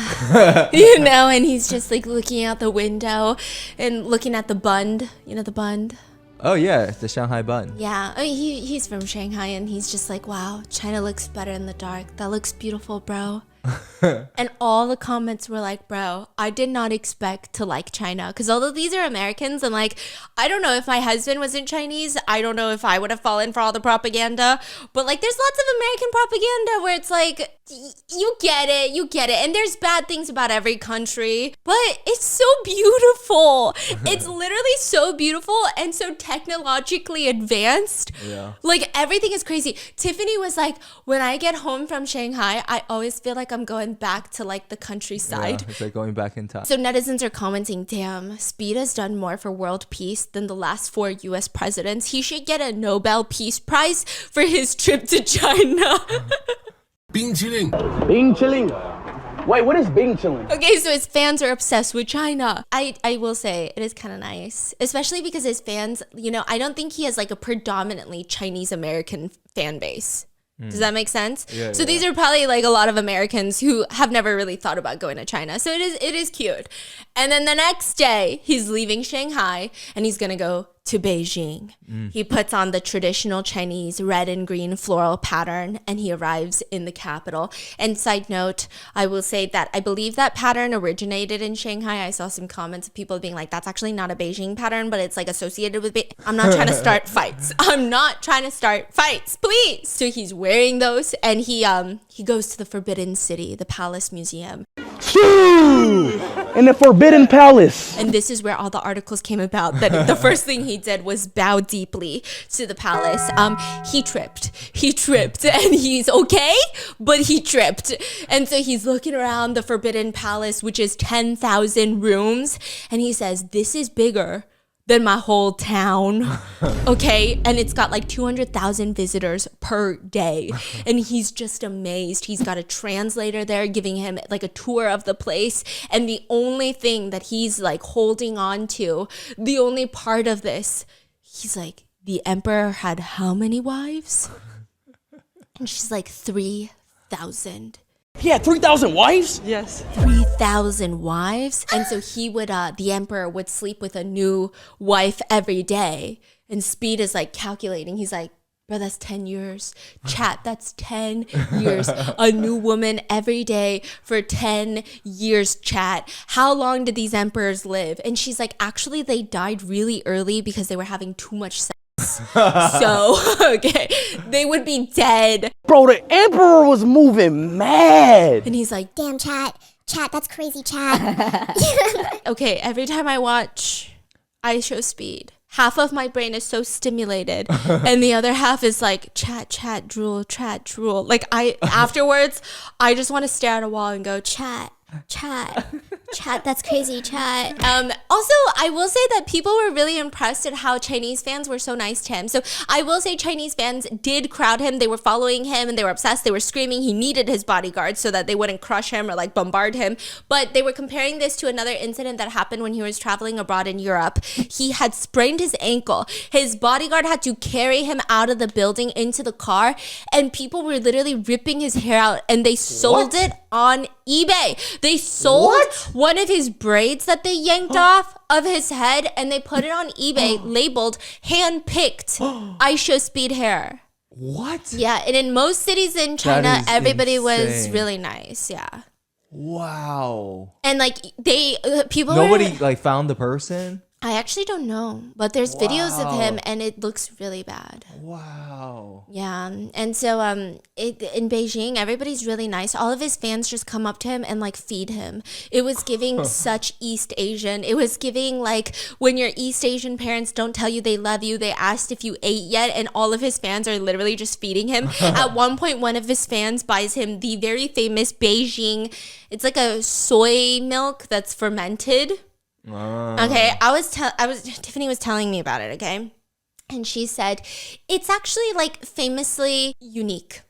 You know, and he's just like looking out the window and looking at the bund. You know, the bund? Oh yeah, the Shanghai bun. Yeah, I mean, he's from Shanghai and he's just like, wow, China looks better in the dark. That looks beautiful, bro. And all the comments were like, bro, I did not expect to like China. Because although these are Americans, and like, I don't know if my husband wasn't Chinese, I don't know if I would have fallen for all the propaganda. But like, there's lots of American propaganda where it's like, you get it. And there's bad things about every country. But it's so beautiful. It's literally so beautiful and so technologically advanced. Yeah. Like, everything is crazy. Tiffany was like, when I get home from Shanghai, I always feel like I'm going back to like the countryside. Yeah, it's like going back in time. So netizens are commenting, damn, Speed has done more for world peace than the last 4 US presidents. He should get a Nobel Peace Prize for his trip to China. 冰淇淋. Wait, what is Bing chilling? Okay, so his fans are obsessed with China. I will say it is kind of nice, especially because his fans, you know, I don't think he has like a predominantly Chinese American fan base. Does that make sense? Yeah, so these are probably like a lot of Americans who have never really thought about going to China. So it is cute. And then the next day, he's leaving Shanghai and he's going to go to Beijing. He puts on the traditional Chinese red and green floral pattern and he arrives in the capital. And side note, I will say that I believe that pattern originated in Shanghai. I saw some comments of people being like, that's actually not a Beijing pattern, but it's like associated with I'm not trying to start fights. I'm not trying to start fights, please. So he's wearing those and he goes to the Forbidden City, the Palace Museum. In the Forbidden Palace. And this is where all the articles came about, that the first thing he did was bow deeply to the palace. He tripped and he's okay, but he tripped. And so he's looking around the Forbidden Palace, which is 10,000 rooms. And he says, this is bigger than my whole town. Okay. And it's got like 200,000 visitors per day. And he's just amazed. He's got a translator there giving him like a tour of the place. And the only thing that he's like holding on to, the only part of this, he's like, the emperor had how many wives? And she's like, 3,000. He had 3,000 wives? Yes. 3,000 wives. And so he would, the emperor would sleep with a new wife every day. And Speed is like calculating. He's like, bro, that's 10 years. Chat, that's 10 years. A new woman every day for 10 years, chat. How long did these emperors live? And she's like, actually, they died really early because they were having too much sex. So, okay, they would be dead. Bro, the emperor was moving mad. And he's like, damn, chat, that's crazy, chat. Okay, every time I watch IShowSpeed, half of my brain is so stimulated and the other half is like chat, drool. Like afterwards, I just want to stare at a wall and go, chat, that's crazy, chat. Also, I will say that people were really impressed at how Chinese fans were so nice to him. So I will say Chinese fans did crowd him. They were following him and they were obsessed. They were screaming. He needed his bodyguards so that they wouldn't crush him or like bombard him. But they were comparing this to another incident that happened when he was traveling abroad in Europe. He had sprained his ankle. His bodyguard had to carry him out of the building into the car, and people were literally ripping his hair out, and they sold it on eBay. They sold one of his braids that they yanked off of his head, and they put it on eBay labeled hand-picked IShowSpeed hair. What? Yeah, and in most cities in China, everybody was really nice. Yeah. Wow. And like people nobody like found the person. I actually don't know, but there's videos of him and it looks really bad. Wow. Yeah. And so in Beijing, everybody's really nice. All of his fans just come up to him and like feed him. It was giving such East Asian. It was giving like when your East Asian parents don't tell you they love you, they asked if you ate yet, and all of his fans are literally just feeding him. At one point, one of his fans buys him the very famous Beijing, it's like a soy milk that's fermented. Okay, Tiffany was telling me about it, okay? And she said, it's actually like famously unique.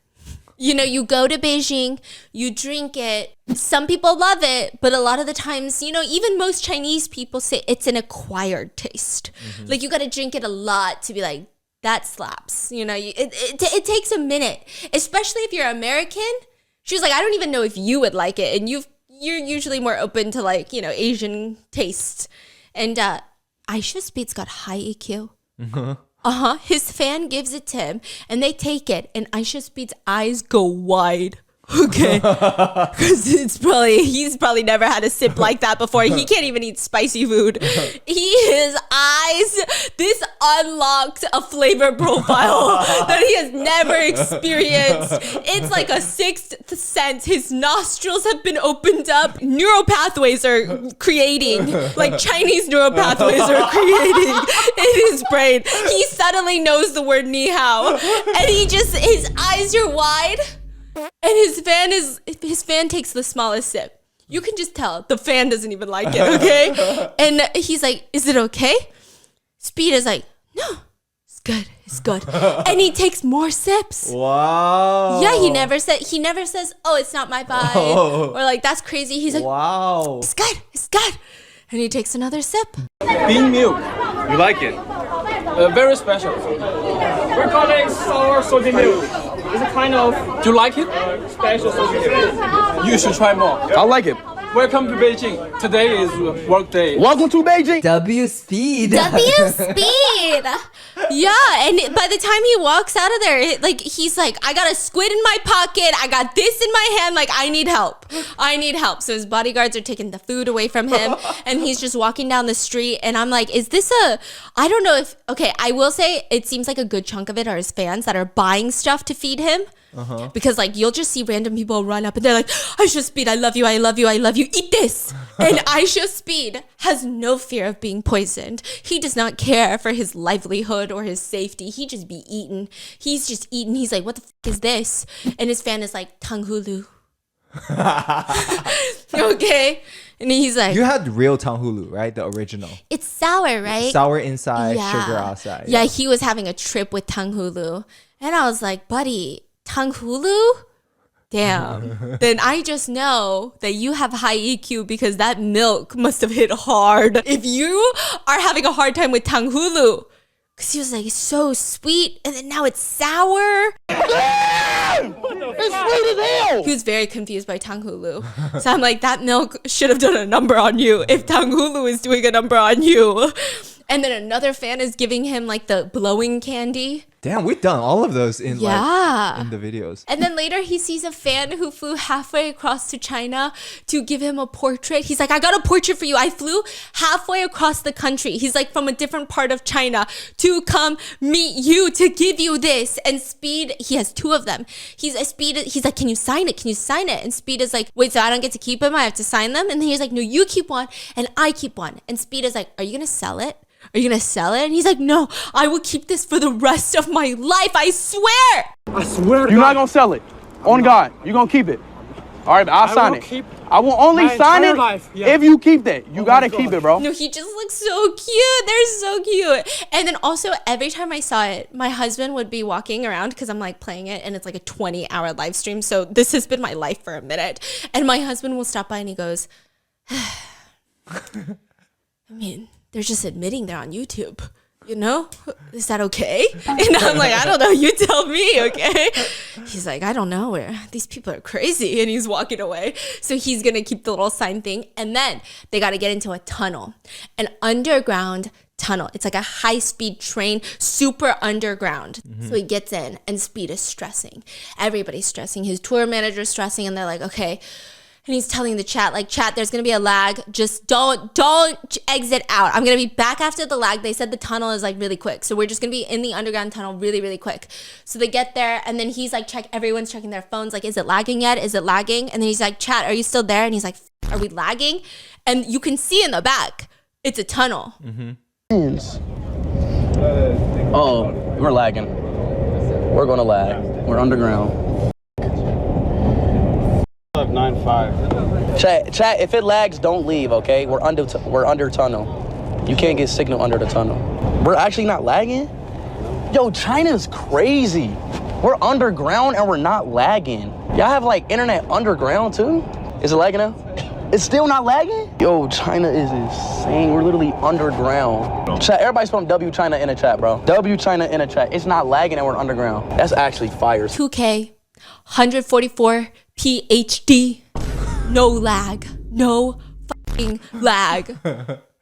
You know, you go to Beijing, you drink it. Some people love it, but a lot of the times, you know, even most Chinese people say it's an acquired taste. Like you got to drink it a lot to be like, that slaps. You know, it takes a minute, especially if you're American. She was like, I don't even know if you would like it. And you're usually more open to like, you know, Asian tastes. And IShowSpeed's got high EQ. His fan gives it to him and they take it and IShowSpeed's eyes go wide. Okay. Because he's probably never had a sip like that before. He can't even eat spicy food. His eyes, this unlocked a flavor profile that he has never experienced. It's like a sixth sense. His nostrils have been opened up. Neural pathways are creating, like Chinese neural pathways are creating in his brain. He suddenly knows the word ni hao. And his eyes are wide. And his fan takes the smallest sip. You can just tell the fan doesn't even like it, okay? And he's like, is it okay? Speed is like, no, it's good. it's good. And he takes more sips. Wow. Yeah, he never says, oh, it's not my vibe. Or like, that's crazy. He's like, wow. It's good. And he takes another sip. Bean milk. You like it? Very special. We're calling sour salty milk. It's a kind of. Do you like it? Special salty milk. You should try more. I like it. Welcome to Beijing. Today is work day. Welcome to Beijing. W-Speed. W-Speed. Yeah, and by the time he walks out of there, like he's like, I got a squid in my pocket. I got this in my hand. Like, I need help. So his bodyguards are taking the food away from him, and he's just walking down the street. And I'm like, is this I don't know if, okay, I will say it seems like a good chunk of it are his fans that are buying stuff to feed him. Because like you'll just see random people run up and they're like, IShowSpeed, I love you, eat this. And IShowSpeed has no fear of being poisoned. He does not care for his livelihood or his safety. He just be eating. He's just eating. He's like, what the is this? And his fan is like, tanghulu. Okay. And he's like, you had real tanghulu, right? The original. It's sour, right? Sour inside, sugar outside. Yeah, he was having a trip with tanghulu. And I was like, buddy, tanghulu? Damn. Then I just know that you have high EQ because that milk must have hit hard. If you are having a hard time with tanghulu, because he was like, it's so sweet, and then now it's sour. Damn! It's sweet as hell! He was very confused by tanghulu. So I'm like, that milk should have done a number on you if tanghulu is doing a number on you. And then another fan is giving him like the blowing candy. Damn, we've done all of those in like in the videos. And then later he sees a fan who flew halfway across to China to give him a portrait. He's like, I got a portrait for you. I flew halfway across the country. He's like from a different part of China to come meet you to give you this. And Speed, he has two of them. He's like, can you sign it? Can you sign it? And Speed is like, wait, so I don't get to keep them? I have to sign them? And then he's like, no, you keep one and I keep one. And Speed is like, are you gonna sell it? Are you gonna sell it? And he's like, no, I will keep this for the rest of my life. I swear. I swear to You're God. not gonna sell it. On God. You're gonna keep it. All right, but I'll sign it. I will only sign it if you keep that. You gotta keep it, bro. No, he just looks so cute. They're so cute. And then also, every time I saw it, my husband would be walking around because I'm like playing it and it's like a 20-hour live stream. So this has been my life for a minute. And my husband will stop by and he goes, I mean, they're just admitting they're on YouTube, you know? Is that okay? And I'm like, I don't know. You tell me, okay? He's like, I don't know. These people are crazy. And he's walking away. So he's going to keep the little sign thing. And then they got to get into a tunnel, an underground tunnel. It's like a high-speed train, super underground. So he gets in and Speed is stressing. Everybody's stressing. His tour manager's stressing. And they're like, okay. And he's telling the chat, like, chat, there's going to be a lag. Just don't exit out. I'm going to be back after the lag. They said the tunnel is, like, really quick. So we're just going to be in the underground tunnel really, really quick. So they get there, and then he's, like, everyone's checking their phones. Like, is it lagging yet? Is it lagging? And then he's like, chat, are you still there? And he's like, are we lagging? And you can see in the back, it's a tunnel. Oh, we're lagging. We're going to lag. We're underground. 9-5. Chat, if it lags, don't leave, okay? We're under tunnel. You can't get signal under the tunnel. We're actually not lagging? Yo, China's crazy. We're underground and we're not lagging. Y'all have like internet underground too? Is it lagging now? It's still not lagging? Yo, China is insane. We're literally underground. Chat, everybody spell W China in a chat, bro. W China in a chat. It's not lagging and we're underground. That's actually fire. 2K, 144 PhD, no lag, no fucking lag.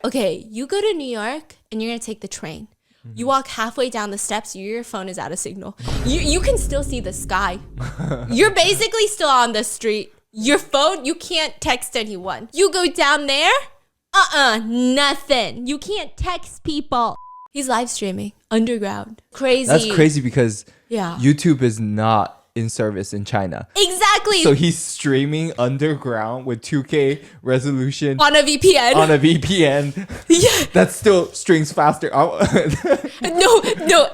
Okay, you go to New York and you're gonna take the train. You walk halfway down the steps, your phone is out of signal. You can still see the sky. You're basically still on the street. Your phone, you can't text anyone. You go down there, nothing. You can't text people. He's live streaming underground. Crazy. That's crazy because yeah, YouTube is not in service in China. Exactly. So he's streaming underground with 2K resolution on a VPN. On a VPN. Yeah. That still strings faster. No.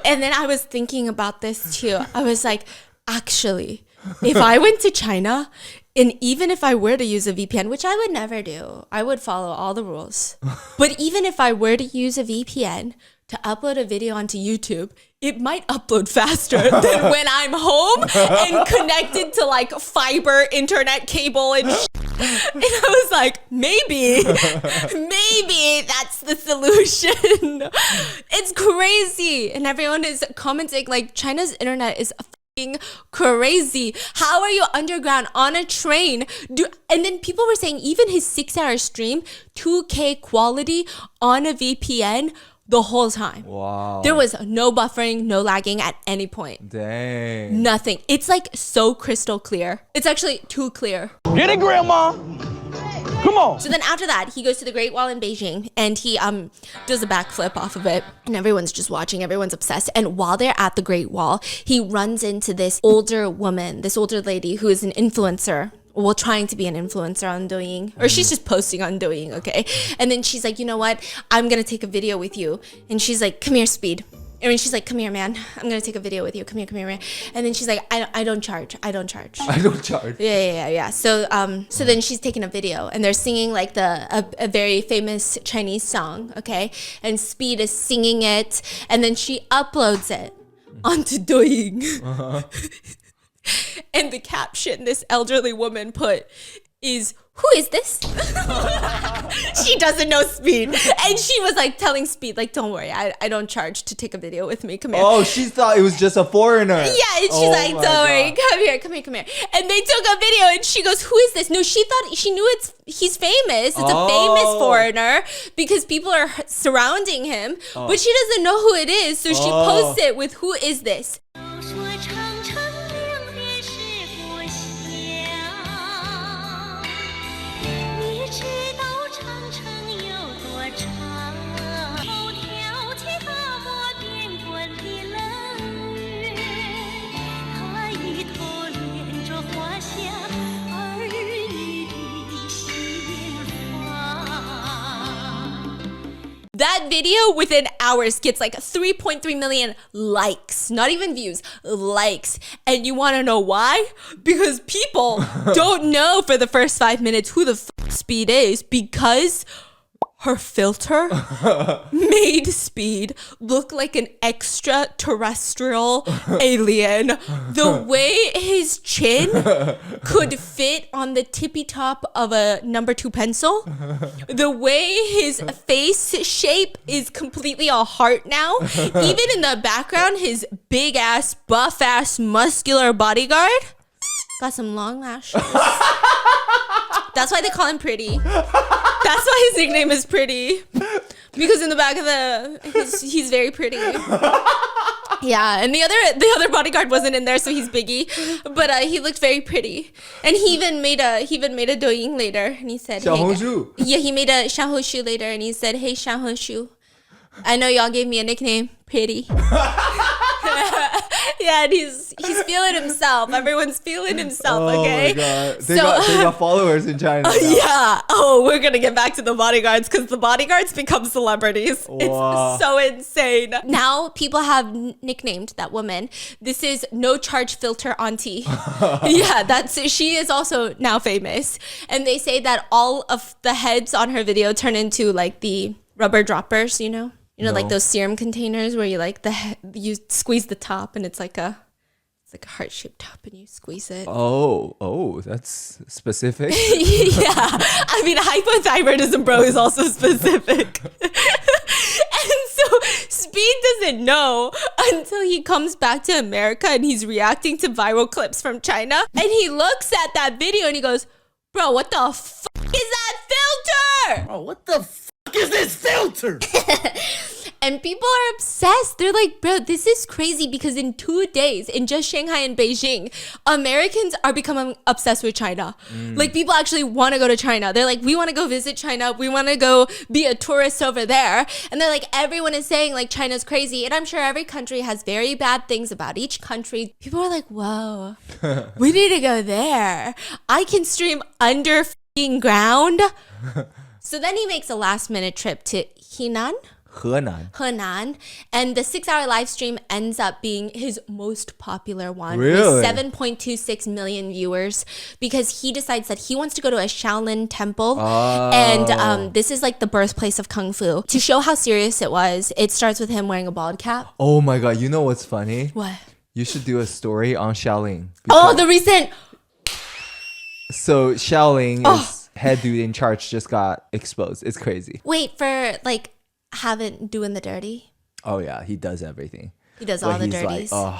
And then I was thinking about this too. I was like, actually, if I went to China, and even if I were to use a VPN, which I would never do, I would follow all the rules. But even if I were to use a VPN to upload a video onto YouTube, it might upload faster than when I'm home and connected to like fiber internet cable and shit. And I was like, maybe that's the solution. It's crazy. And everyone is commenting like China's internet is fucking crazy. How are you underground on a train? And then people were saying even his 6-hour stream, 2K quality on a VPN, the whole time. Wow. There was no buffering, no lagging at any point. Dang. Nothing. It's like so crystal clear. It's actually too clear. Get it, Grandma. Come on. So then after that, he goes to the Great Wall in Beijing and he does a backflip off of it. And everyone's just watching. Everyone's obsessed. And while they're at the Great Wall, he runs into this older woman, this older lady who is an influencer. Well, trying to be an influencer on Douyin, or she's just posting on Douyin, okay? And then she's like, you know what? I'm gonna take a video with you. And she's like, come here, Speed. I mean, she's like, come here, man. I'm gonna take a video with you. Come here, man. And then she's like, I don't charge. I don't charge. Yeah. So then she's taking a video, and they're singing like a very famous Chinese song, okay? And Speed is singing it, and then she uploads it onto Douyin. And the caption this elderly woman put is, who is this? She doesn't know Speed. And she was like telling Speed, like, don't worry, I don't charge to take a video with me. Come here. Oh, she thought it was just a foreigner. Yeah, and she's like, don't worry, come here. And they took a video and she goes, who is this? No, she thought, she knew he's famous. It's a famous foreigner because people are surrounding him. But she doesn't know who it is. So she posts it with, who is this? That video within hours gets like 3.3 million likes, not even views, likes. And you want to know why? Because people don't know for the first 5 minutes who the Speed is, because her filter made Speed look like an extraterrestrial alien. The way his chin could fit on the tippy top of a number 2 pencil, the way his face shape is completely a heart now. Even in the background, his big ass, buff ass, muscular bodyguard got some long lashes. That's why they call him Pretty. That's why his nickname is Pretty. Because in the back of he's very pretty. Yeah, and the other bodyguard wasn't in there, so he's Biggie. But he looked very pretty. And he even made a Douyin later, and he said, Xiaohongshu. Yeah, he made a Xiaohongshu later, and he said, hey, Xiaohongshu, I know y'all gave me a nickname, Pretty. Yeah, and he's feeling himself. Everyone's feeling himself, okay? Oh my God. They got followers in China. Yeah. Oh, we're going to get back to the bodyguards because the bodyguards become celebrities. Wow. It's so insane. Now people have nicknamed that woman. This is No Charge Filter Auntie. Yeah, she is also now famous. And they say that all of the heads on her video turn into like the rubber droppers, you know? Like those serum containers where you squeeze the top and it's like a heart-shaped top and you squeeze it. Oh, that's specific. Yeah. I mean, hypothyroidism, bro, is also specific. And so Speed doesn't know until he comes back to America and he's reacting to viral clips from China. And he looks at that video and he goes, bro, what the fuck is that filter? Bro, what the fuck is this filter? And people are obsessed. They're like, bro, this is crazy because in 2 days, in just Shanghai and Beijing, Americans are becoming obsessed with China. Like, people actually want to go to China. They're like, we want to go visit China. We want to go be a tourist over there. And they're like, everyone is saying like China's crazy. And I'm sure every country has very bad things about each country. People are like, whoa, we need to go there. I can stream under f***ing ground. So then he makes a last minute trip to Henan. Henan. And the 6-hour live stream ends up being his most popular one. Really? With 7.26 million viewers, because he decides that he wants to go to a Shaolin temple. And this is like the birthplace of Kung Fu. To show how serious it was, it starts with him wearing a bald cap. Oh my God, you know what's funny? What? You should do a story on Shaolin. Oh, the recent... So Shaolin, head dude in charge, just got exposed. It's crazy. Wait, for like doing the dirty? Oh yeah, he does everything. He does all the dirties. Like,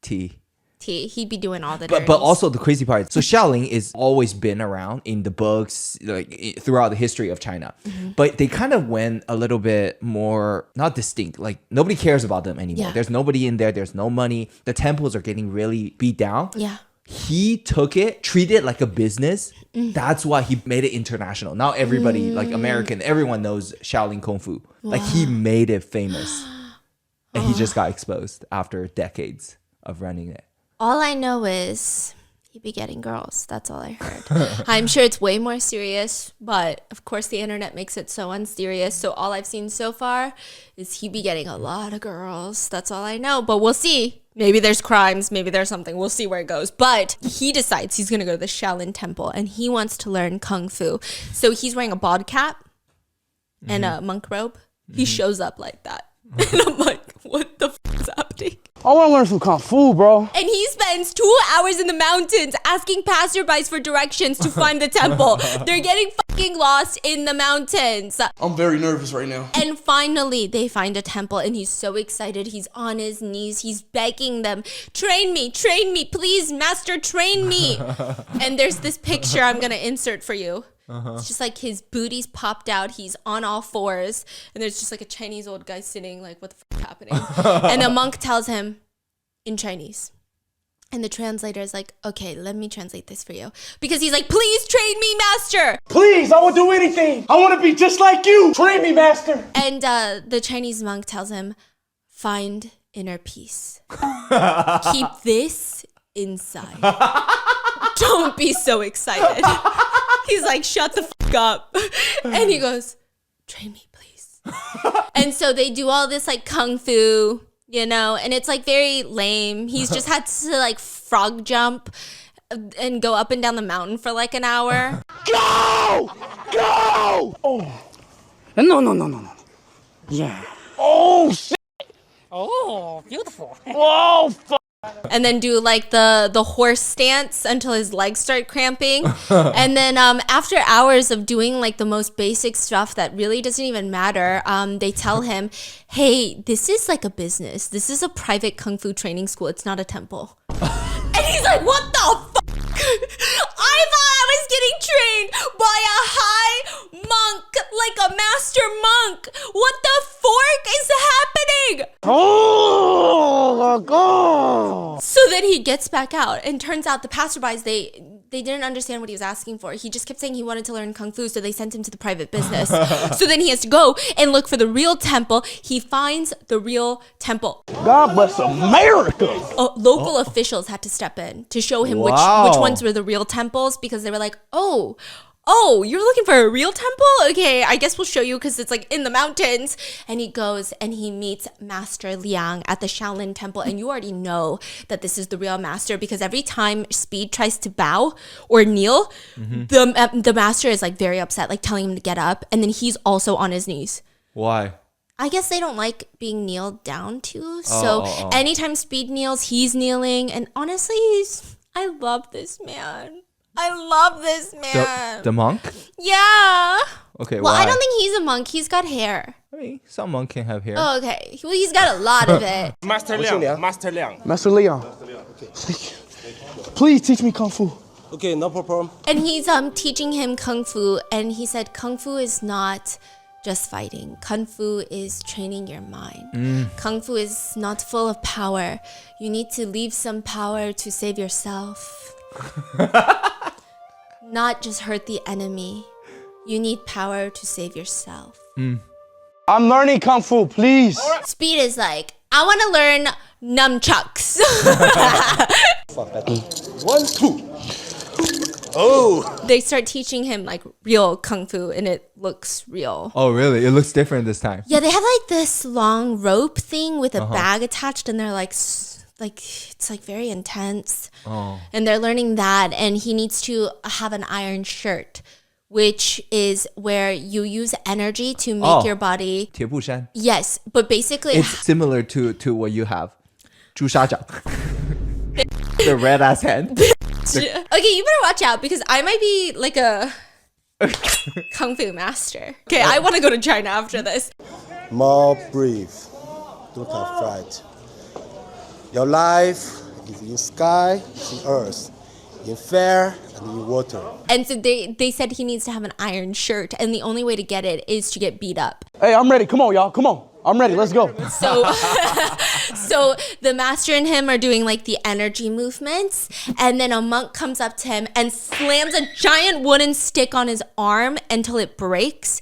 T. He'd be doing all the dirties. But also the crazy part. So Shaolin is always been around in the books, like throughout the history of China. But they kind of went a little bit more, not distinct. Like nobody cares about them anymore. Yeah. There's nobody in there. There's no money. The temples are getting really beat down. Yeah. He took it, treated it like a business. That's why he made it international. Now everybody, like American, everyone knows Shaolin Kung Fu. Wow. Like he made it famous. And he just got exposed after decades of running it. All I know is he'd be getting girls. That's all I heard. I'm sure it's way more serious, but of course the internet makes it so unserious. So all I've seen so far is he'd be getting a lot of girls. That's all I know, but we'll see. Maybe there's crimes, maybe there's something. We'll see where it goes. But he decides he's going to go to the Shaolin temple and he wants to learn Kung Fu. So he's wearing a bald cap and a monk robe. He shows up like that. And I'm like, what the f is happening? I want to learn some Kung Fu, bro. And he spends 2 hours in the mountains asking passerbys for directions to find the temple. They're getting fucking lost in the mountains. I'm very nervous right now. And finally, they find a temple and he's so excited. He's on his knees. He's begging them, train me, please, master, train me. And there's this picture I'm going to insert for you. It's just like his booty's popped out. He's on all fours. And there's just like a Chinese old guy sitting like, what the f is happening? And the monk tells him in Chinese. And the translator is like, okay, let me translate this for you. Because he's like, please train me, master. Please, I will do anything. I want to be just like you. Train me, master. And the Chinese monk tells him, find inner peace. Keep this inside. Don't be so excited. He's like, shut the f up. And he goes, train me, please. And so they do all this like Kung Fu, you know, and it's like very lame. He's just had to like frog jump and go up and down the mountain for like an hour. Go! Go! Oh. No. Yeah. Oh, shit. Oh, beautiful. Oh, fuck. And then do like the horse stance until his legs start cramping. And then after hours of doing like the most basic stuff that really doesn't even matter, they tell him, hey, this is like a business. This is a private Kung Fu training school. It's not a temple. And he's like, what the fuck? I thought I was getting trained by a high monk, like a master monk. What the fork is happening? Oh, go! So then he gets back out, and turns out the passerbys, they didn't understand what he was asking for. He just kept saying he wanted to learn Kung Fu, so they sent him to the private business. So then he has to go and look for the real temple. He finds the real temple. God bless America. Local officials had to step in to show him which ones were the real temples, because they were like, oh, you're looking for a real temple? Okay, I guess we'll show you because it's like in the mountains. And he goes and he meets Master Liang at the Shaolin temple. And you already know that this is the real master, because every time Speed tries to bow or kneel, the master is like very upset, like telling him to get up. And then he's also on his knees. Why? I guess they don't like being kneeled down to. So anytime Speed kneels, he's kneeling. And honestly, I love this man. I love this man. The monk? Yeah. Okay, well, why? I don't think he's a monk. He's got hair. I mean, some monk can have hair. Oh, okay. Well, he's got a lot of it. Master Liang. Master Liang. Master Liang. Please teach me Kung Fu. Okay, no problem. And he's teaching him Kung Fu. And he said Kung Fu is not just fighting. Kung Fu is training your mind. Kung Fu is not full of power. You need to leave some power to save yourself. Not just hurt the enemy. You need power to save yourself. I'm learning Kung Fu, please. Speed is like, I want to learn nunchucks. 1, 2. Oh. They start teaching him like real kung fu, and it looks real. Oh, really? It looks different this time. Yeah, they have like this long rope thing with a bag attached, and they're like it's like very intense. Oh. And they're learning that, and he needs to have an iron shirt, which is where you use energy to make your body. 铁布衫. Yes, but basically It's similar to what you have. 朱砂掌. The red ass hand. Okay, you better watch out because I might be like a kung fu master. Okay, I want to go to China after this. More brave. Don't have fright. Your life is in sky, in earth, in fire, and in water. And so they said he needs to have an iron shirt, and the only way to get it is to get beat up. Hey, I'm ready. Come on, y'all. Come on. I'm ready. Let's go. So the master and him are doing like the energy movements, and then a monk comes up to him and slams a giant wooden stick on his arm until it breaks.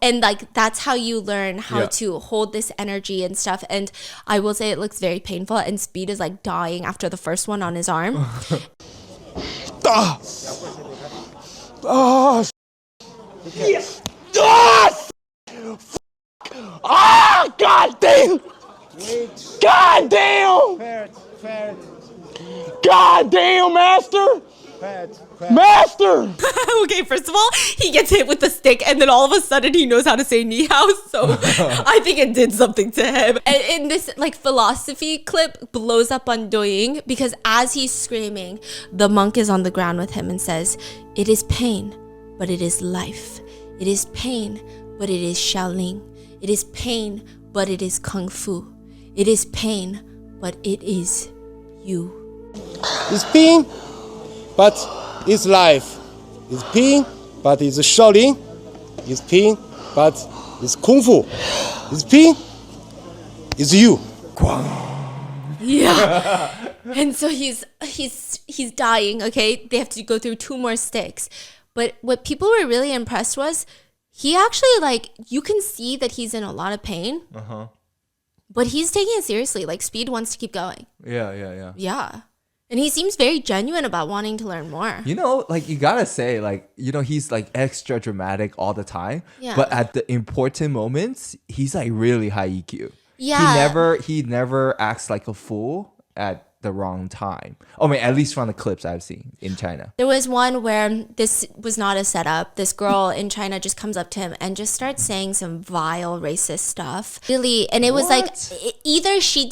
And like that's how you learn how to hold this energy and stuff. And I will say it looks very painful, and Speed is like dying after the first one on his arm. Yes. Ah, God damn! God damn! God damn, master! Master! Okay, first of all, he gets hit with the stick, and then all of a sudden he knows how to say ni hao, so I think it did something to him. And in this like philosophy clip blows up on Douyin because as he's screaming, the monk is on the ground with him and says, "It is pain, but it is life. It is pain, but it is Shaolin. It is pain, but it is kung fu. It is pain, but it is you." It's pain, but it's life. It's pain, but it's Shaolin. It's pain, but it's Kung Fu. It's pain, it's you. Yeah. And so he's dying, okay? They have to go through 2 more sticks. But what people were really impressed was he actually like you can see that he's in a lot of pain. But he's taking it seriously. Like Speed wants to keep going. Yeah. Yeah. And he seems very genuine about wanting to learn more. You know, like you gotta say, like, you know, he's like extra dramatic all the time. Yeah. But at the important moments, he's like really high EQ. Yeah. He never acts like a fool at the wrong time. I mean, at least from the clips I've seen in China. There was one where this was not a setup. This girl in China just comes up to him and just starts saying some vile racist stuff. Really, and it was like either she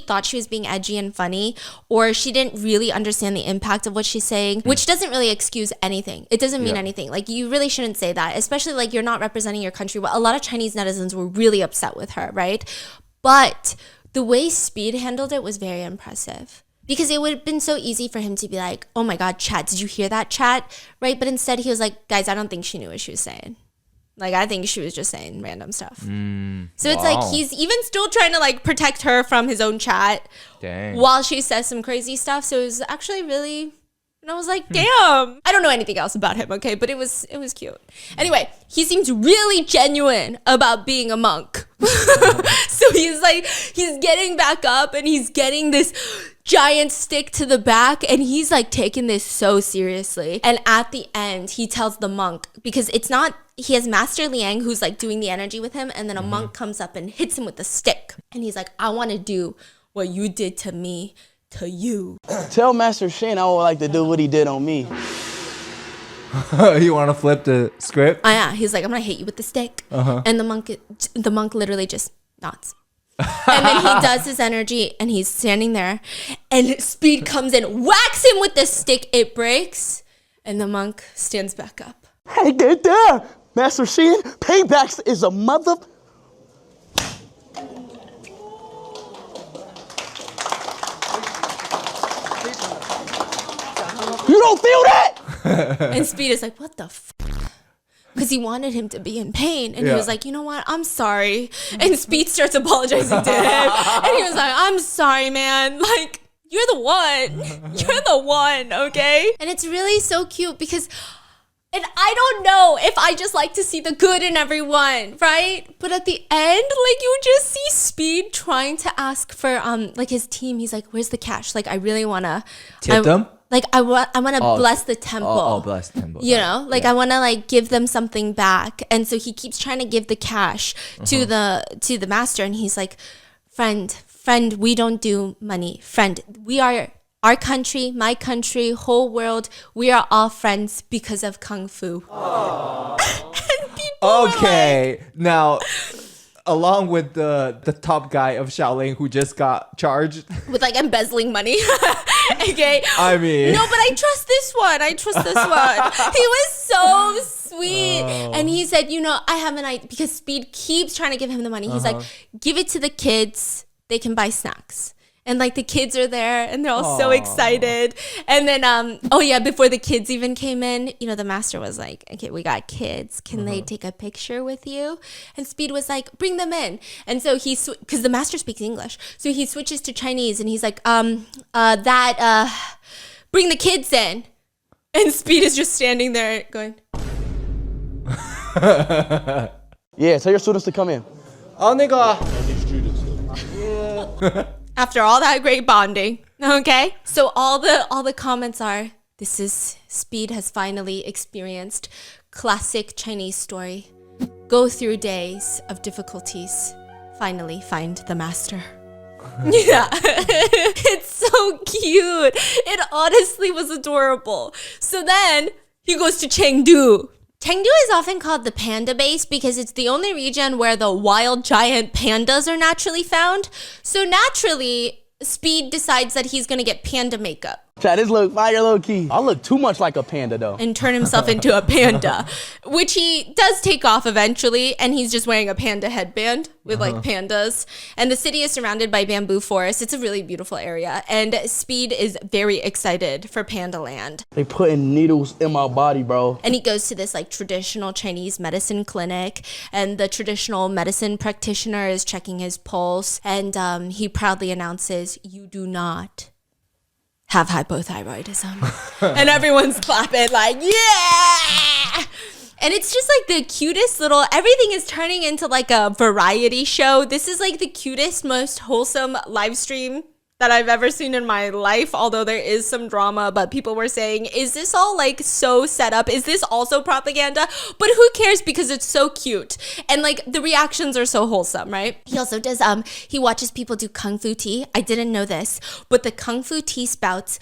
thought she was being edgy and funny, or she didn't really understand the impact of what she's saying, which doesn't really excuse anything. It doesn't mean anything. Like you really shouldn't say that, especially like you're not representing your country. But a lot of Chinese netizens were really upset with her, right? But the way Speed handled it was very impressive. Because it would have been so easy for him to be like, "Oh my God, chat, did you hear that, chat?" Right? But instead he was like, "Guys, I don't think she knew what she was saying. Like, I think she was just saying random stuff." So it's like he's even still trying to like protect her from his own chat while she says some crazy stuff. So it was actually really... And I was like, damn. I don't know anything else about him, okay? But it was cute. Anyway, he seems really genuine about being a monk. So he's getting back up and he's getting this giant stick to the back and he's like taking this so seriously. And at the end, he tells the monk, because it's not, he has Master Liang who's like doing the energy with him, and then a monk comes up and hits him with the stick. And he's like, "I want to do what you did to me to you." Tell Master Shane I would like to do what he did on me. You want to flip the script? Oh yeah, he's like, "I'm gonna hit you with the stick," and the monk literally just nods. And then he does his energy, and he's standing there, and Speed comes in, whacks him with the stick. It breaks, and the monk stands back up. Hey, get there, Master Shane. Payback is a mother. You don't feel that? And Speed is like, "What the f?" Because he wanted him to be in pain. And he was like, "You know what? I'm sorry." And Speed starts apologizing to him. And he was like, "I'm sorry, man. Like, you're the one. You're the one, okay?" And it's really so cute because... And I don't know if I just like to see the good in everyone, right? But at the end, like, you just see Speed trying to ask for like his team. He's like, "Where's the cash? Like, I really want to..." Tip them? Like I want to bless the temple. Oh, bless the temple. You know, like I want to like give them something back. And so he keeps trying to give the cash to the master, and he's like, friend, we don't do money. Friend, we are our country, my country, whole world. We are all friends because of kung fu. Okay, now, along with the top guy of Shaolin who just got charged with like embezzling money. Okay. I mean, no, but I trust this one. He was so sweet. And he said, you know, I have an idea, because Speed keeps trying to give him the money. He's like, give it to the kids. They can buy snacks. And like the kids are there and they're all so excited. And then, before the kids even came in, you know, the master was like, okay, we got kids. Can they take a picture with you? And Speed was like, bring them in. And so because the master speaks English. So he switches to Chinese and he's like, bring the kids in. And Speed is just standing there going. Yeah, tell your students to come in. After all that great bonding, okay? So all the comments are, this is, Speed has finally experienced classic Chinese story. Go through days of difficulties, finally find the master. Yeah, it's so cute. It honestly was adorable. So then he goes to Chengdu. Chengdu is often called the panda base because it's the only region where the wild giant pandas are naturally found. So naturally, Speed decides that he's gonna get panda makeup. Chat, this look fire low key. I look too much like a panda though. And turn himself into a panda, which he does take off eventually. And he's just wearing a panda headband with like pandas. And the city is surrounded by bamboo forests. It's a really beautiful area. And Speed is very excited for Panda Land. They putting needles in my body, bro. And he goes to this like traditional Chinese medicine clinic. And the traditional medicine practitioner is checking his pulse. And he proudly announces, you do not have hypothyroidism. And everyone's clapping like, yeah! And it's just like the cutest little, everything is turning into like a variety show. This is like the cutest, most wholesome live stream that I've ever seen in my life, although there is some drama. But people were saying, is this all like so set up? Is this also propaganda? But who cares, because it's so cute. And like the reactions are so wholesome, right? He also does, he watches people do Kung Fu tea. I didn't know this, but the Kung Fu tea spouts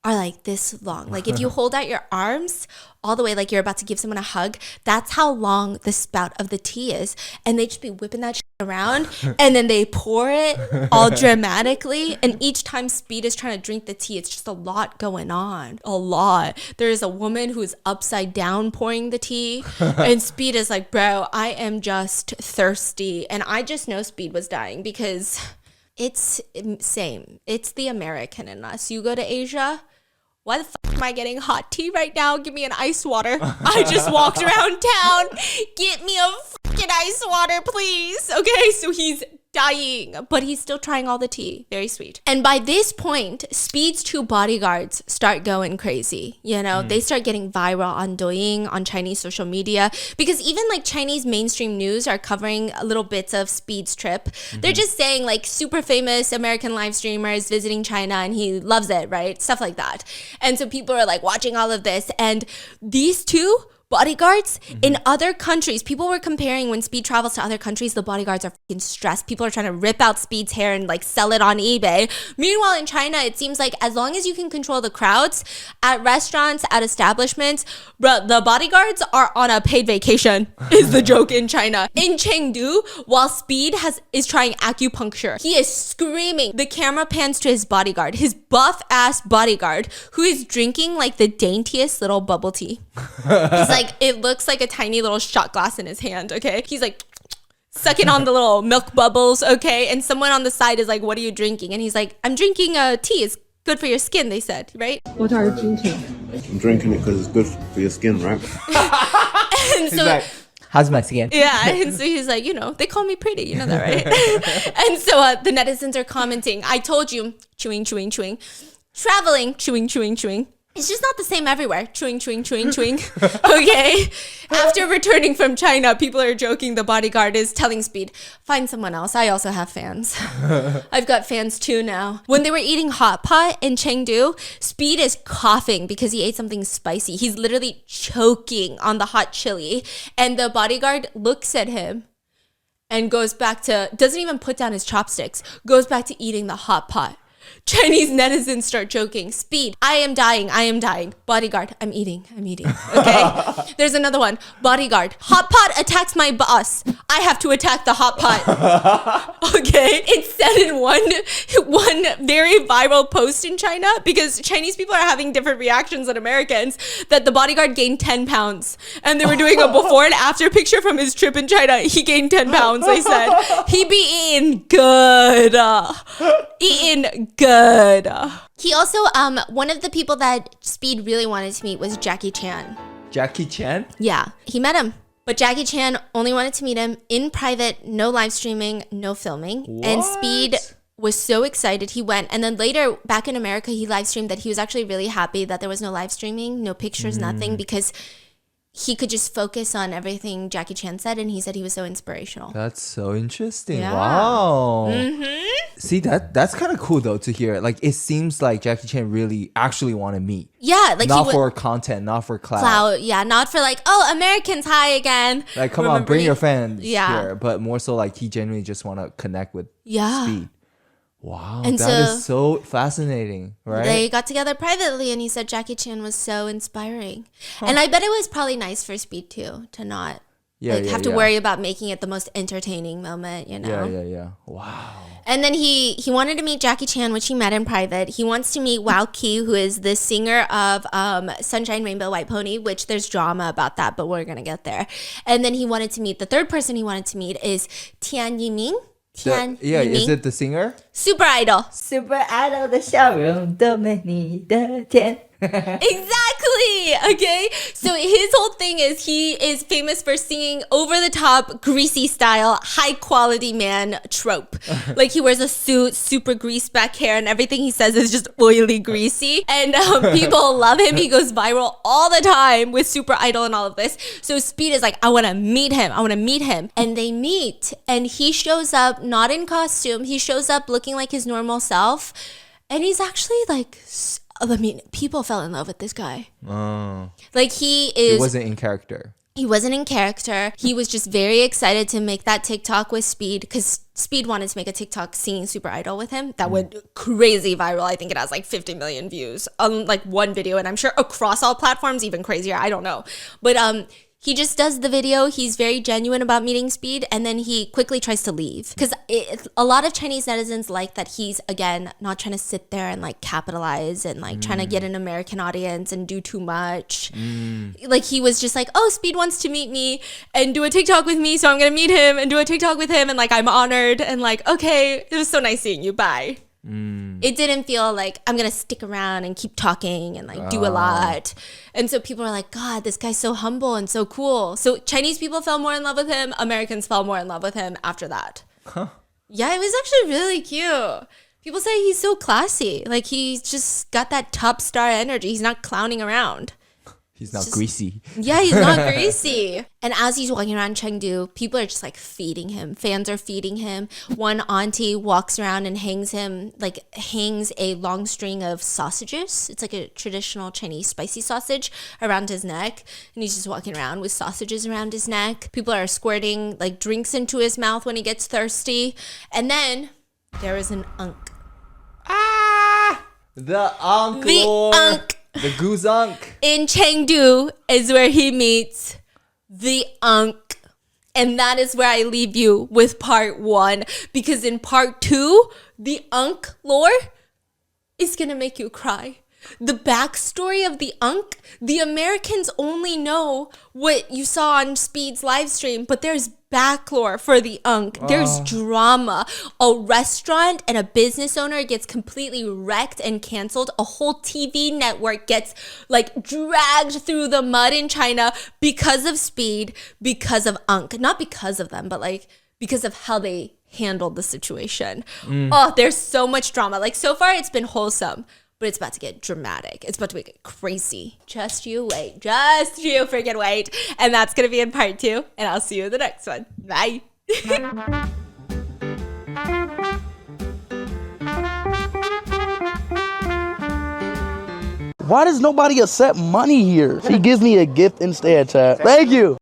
are like this long. Like if you hold out your arms all the way, like you're about to give someone a hug, that's how long the spout of the tea is. And they just be whipping that shit around and then they pour it all dramatically. And each time Speed is trying to drink the tea, it's just a lot going on. A lot. There is a woman who is upside down pouring the tea. And Speed is like, bro, I am just thirsty. And I just know Speed was dying because it's same. It's the American in us. You go to Asia, why the fuck am I getting hot tea right now? Give me an ice water. I just walked around town. Get me a fucking ice water, please. Okay, so he's dying, but he's still trying all the tea. Very sweet. And by this point, Speed's two bodyguards start going crazy. You know, they start getting viral on Douyin, on Chinese social media, because even like Chinese mainstream news are covering little bits of Speed's trip. They're just saying like super famous American live streamers visiting China and he loves it, right? Stuff like that. And so people are like watching all of this, and these two bodyguards in other countries, people were comparing when Speed travels to other countries, the bodyguards are fucking stressed. People are trying to rip out Speed's hair and like sell it on eBay. Meanwhile, in China, it seems like as long as you can control the crowds at restaurants, at establishments, bro, the bodyguards are on a paid vacation is the joke in China. In Chengdu, while Speed is trying acupuncture, he is screaming. The camera pans to his bodyguard, his buff ass bodyguard, who is drinking like the daintiest little bubble tea. He's like, it looks like a tiny little shot glass in his hand, okay? He's like sucking on the little milk bubbles, okay? And someone on the side is like, what are you drinking? And he's like, I'm drinking tea. It's good for your skin, they said, right? What are you drinking? I'm drinking it because it's good for your skin, right? And so, like, how's my skin? Yeah, and so he's like, you know, they call me pretty, you know that, right? And so the netizens are commenting, I told you, chewing, chewing, chewing. Traveling, chewing, chewing, chewing. It's just not the same everywhere. Chewing, chewing, chewing, chewing. Okay. After returning from China, people are joking. The bodyguard is telling Speed, find someone else. I also have fans. I've got fans too now. When they were eating hot pot in Chengdu, Speed is coughing because he ate something spicy. He's literally choking on the hot chili. And the bodyguard looks at him and goes back to, doesn't even put down his chopsticks, goes back to eating the hot pot. Chinese netizens start joking. Speed, I am dying. Bodyguard, I'm eating. Okay. There's another one. Bodyguard, hot pot attacks my boss. I have to attack the hot pot. Okay. It's said in one very viral post in China, because Chinese people are having different reactions than Americans, that the bodyguard gained 10 pounds. And they were doing a before and after picture from his trip in China. He gained 10 pounds, they said. He be eating good. Eating good. He also, one of the people that Speed really wanted to meet was Jackie Chan. Jackie Chan? Yeah, he met him. But Jackie Chan only wanted to meet him in private, no live streaming, no filming. What? And Speed was so excited. He went. And then later, back in America, he live streamed that he was actually really happy that there was no live streaming, no pictures, nothing, because he could just focus on everything Jackie Chan said, and he said he was so inspirational. That's so interesting. Yeah. Wow. Mm-hmm. See, that's kind of cool though to hear. Like, it seems like Jackie Chan really actually want to meet. Yeah, like not for content, not for clout. Yeah, not for like, oh, Americans, hi again. Like, come on, bring your fans Yeah. here. But more so like he genuinely just want to connect with Speed. Wow, and that is so fascinating, right? They got together privately, and he said Jackie Chan was so inspiring. And I bet it was probably nice for Speed too, to not have to worry about making it the most entertaining moment, you know? Yeah. Wow. And then he wanted to meet Jackie Chan, which he met in private. He wants to meet Wao Qi, who is the singer of Sunshine Rainbow White Pony, which there's drama about that, but we're going to get there. And then he wanted to meet, the third person he wanted to meet is Tian Yiming. Is it the singer? Super Idol. Super Idol 的笑容多么你的甜 Exactly. Okay. So his whole thing is he is famous for singing over the top, greasy style, high quality man trope. Like he wears a suit, super greased back hair, and everything he says is just oily, greasy. And people love him. He goes viral all the time with Super Idol and all of this. So Speed is like, I want to meet him. And they meet, and he shows up not in costume. He shows up looking like his normal self. And he's actually like, I mean, people fell in love with this guy. Oh. Like he wasn't in character. He wasn't in character. He was just very excited to make that TikTok with Speed, because Speed wanted to make a TikTok singing Super Idol with him. That went crazy viral. I think it has like 50 million views on like one video. And I'm sure across all platforms, even crazier. I don't know. But he just does the video. He's very genuine about meeting Speed, and then he quickly tries to leave, because a lot of Chinese netizens like that he's, again, not trying to sit there and like capitalize and like trying to get an American audience and do too much. Like he was just like, oh, Speed wants to meet me and do a TikTok with me, so I'm gonna meet him and do a TikTok with him, and like I'm honored, and like, okay, it was so nice seeing you, bye. It didn't feel like I'm gonna stick around and keep talking and like do a lot. And so people are like, God, this guy's so humble and so cool. So Chinese people fell more in love with him. Americans fell more in love with him after that. Yeah, it was actually really cute. People say he's so classy. Like he's just got that top star energy. He's not clowning around. He's not greasy. Yeah, he's not greasy. And as he's walking around Chengdu, people are just like feeding him. Fans are feeding him. One auntie walks around and hangs a long string of sausages. It's like a traditional Chinese spicy sausage around his neck. And he's just walking around with sausages around his neck. People are squirting like drinks into his mouth when he gets thirsty. And then there is an unk. The unk. The unk. The goose unk. In Chengdu is where he meets the unk. And that is where I leave you with part 1. Because in part 2, the unk lore is going to make you cry. The backstory of the unk, the Americans only know what you saw on Speed's live stream, but there's back lore for the unk. There's drama. A restaurant and a business owner gets completely wrecked and canceled. A whole TV network gets like dragged through the mud in China because of Speed, because of unk. Not because of them, but like because of how they handled the situation. Oh, there's so much drama. Like so far it's been wholesome. But it's about to get dramatic. It's about to get crazy. Just you wait. Just you freaking wait. And that's going to be in part 2. And I'll see you in the next one. Bye. Why does nobody accept money here? She gives me a gift instead, chat. Thank you.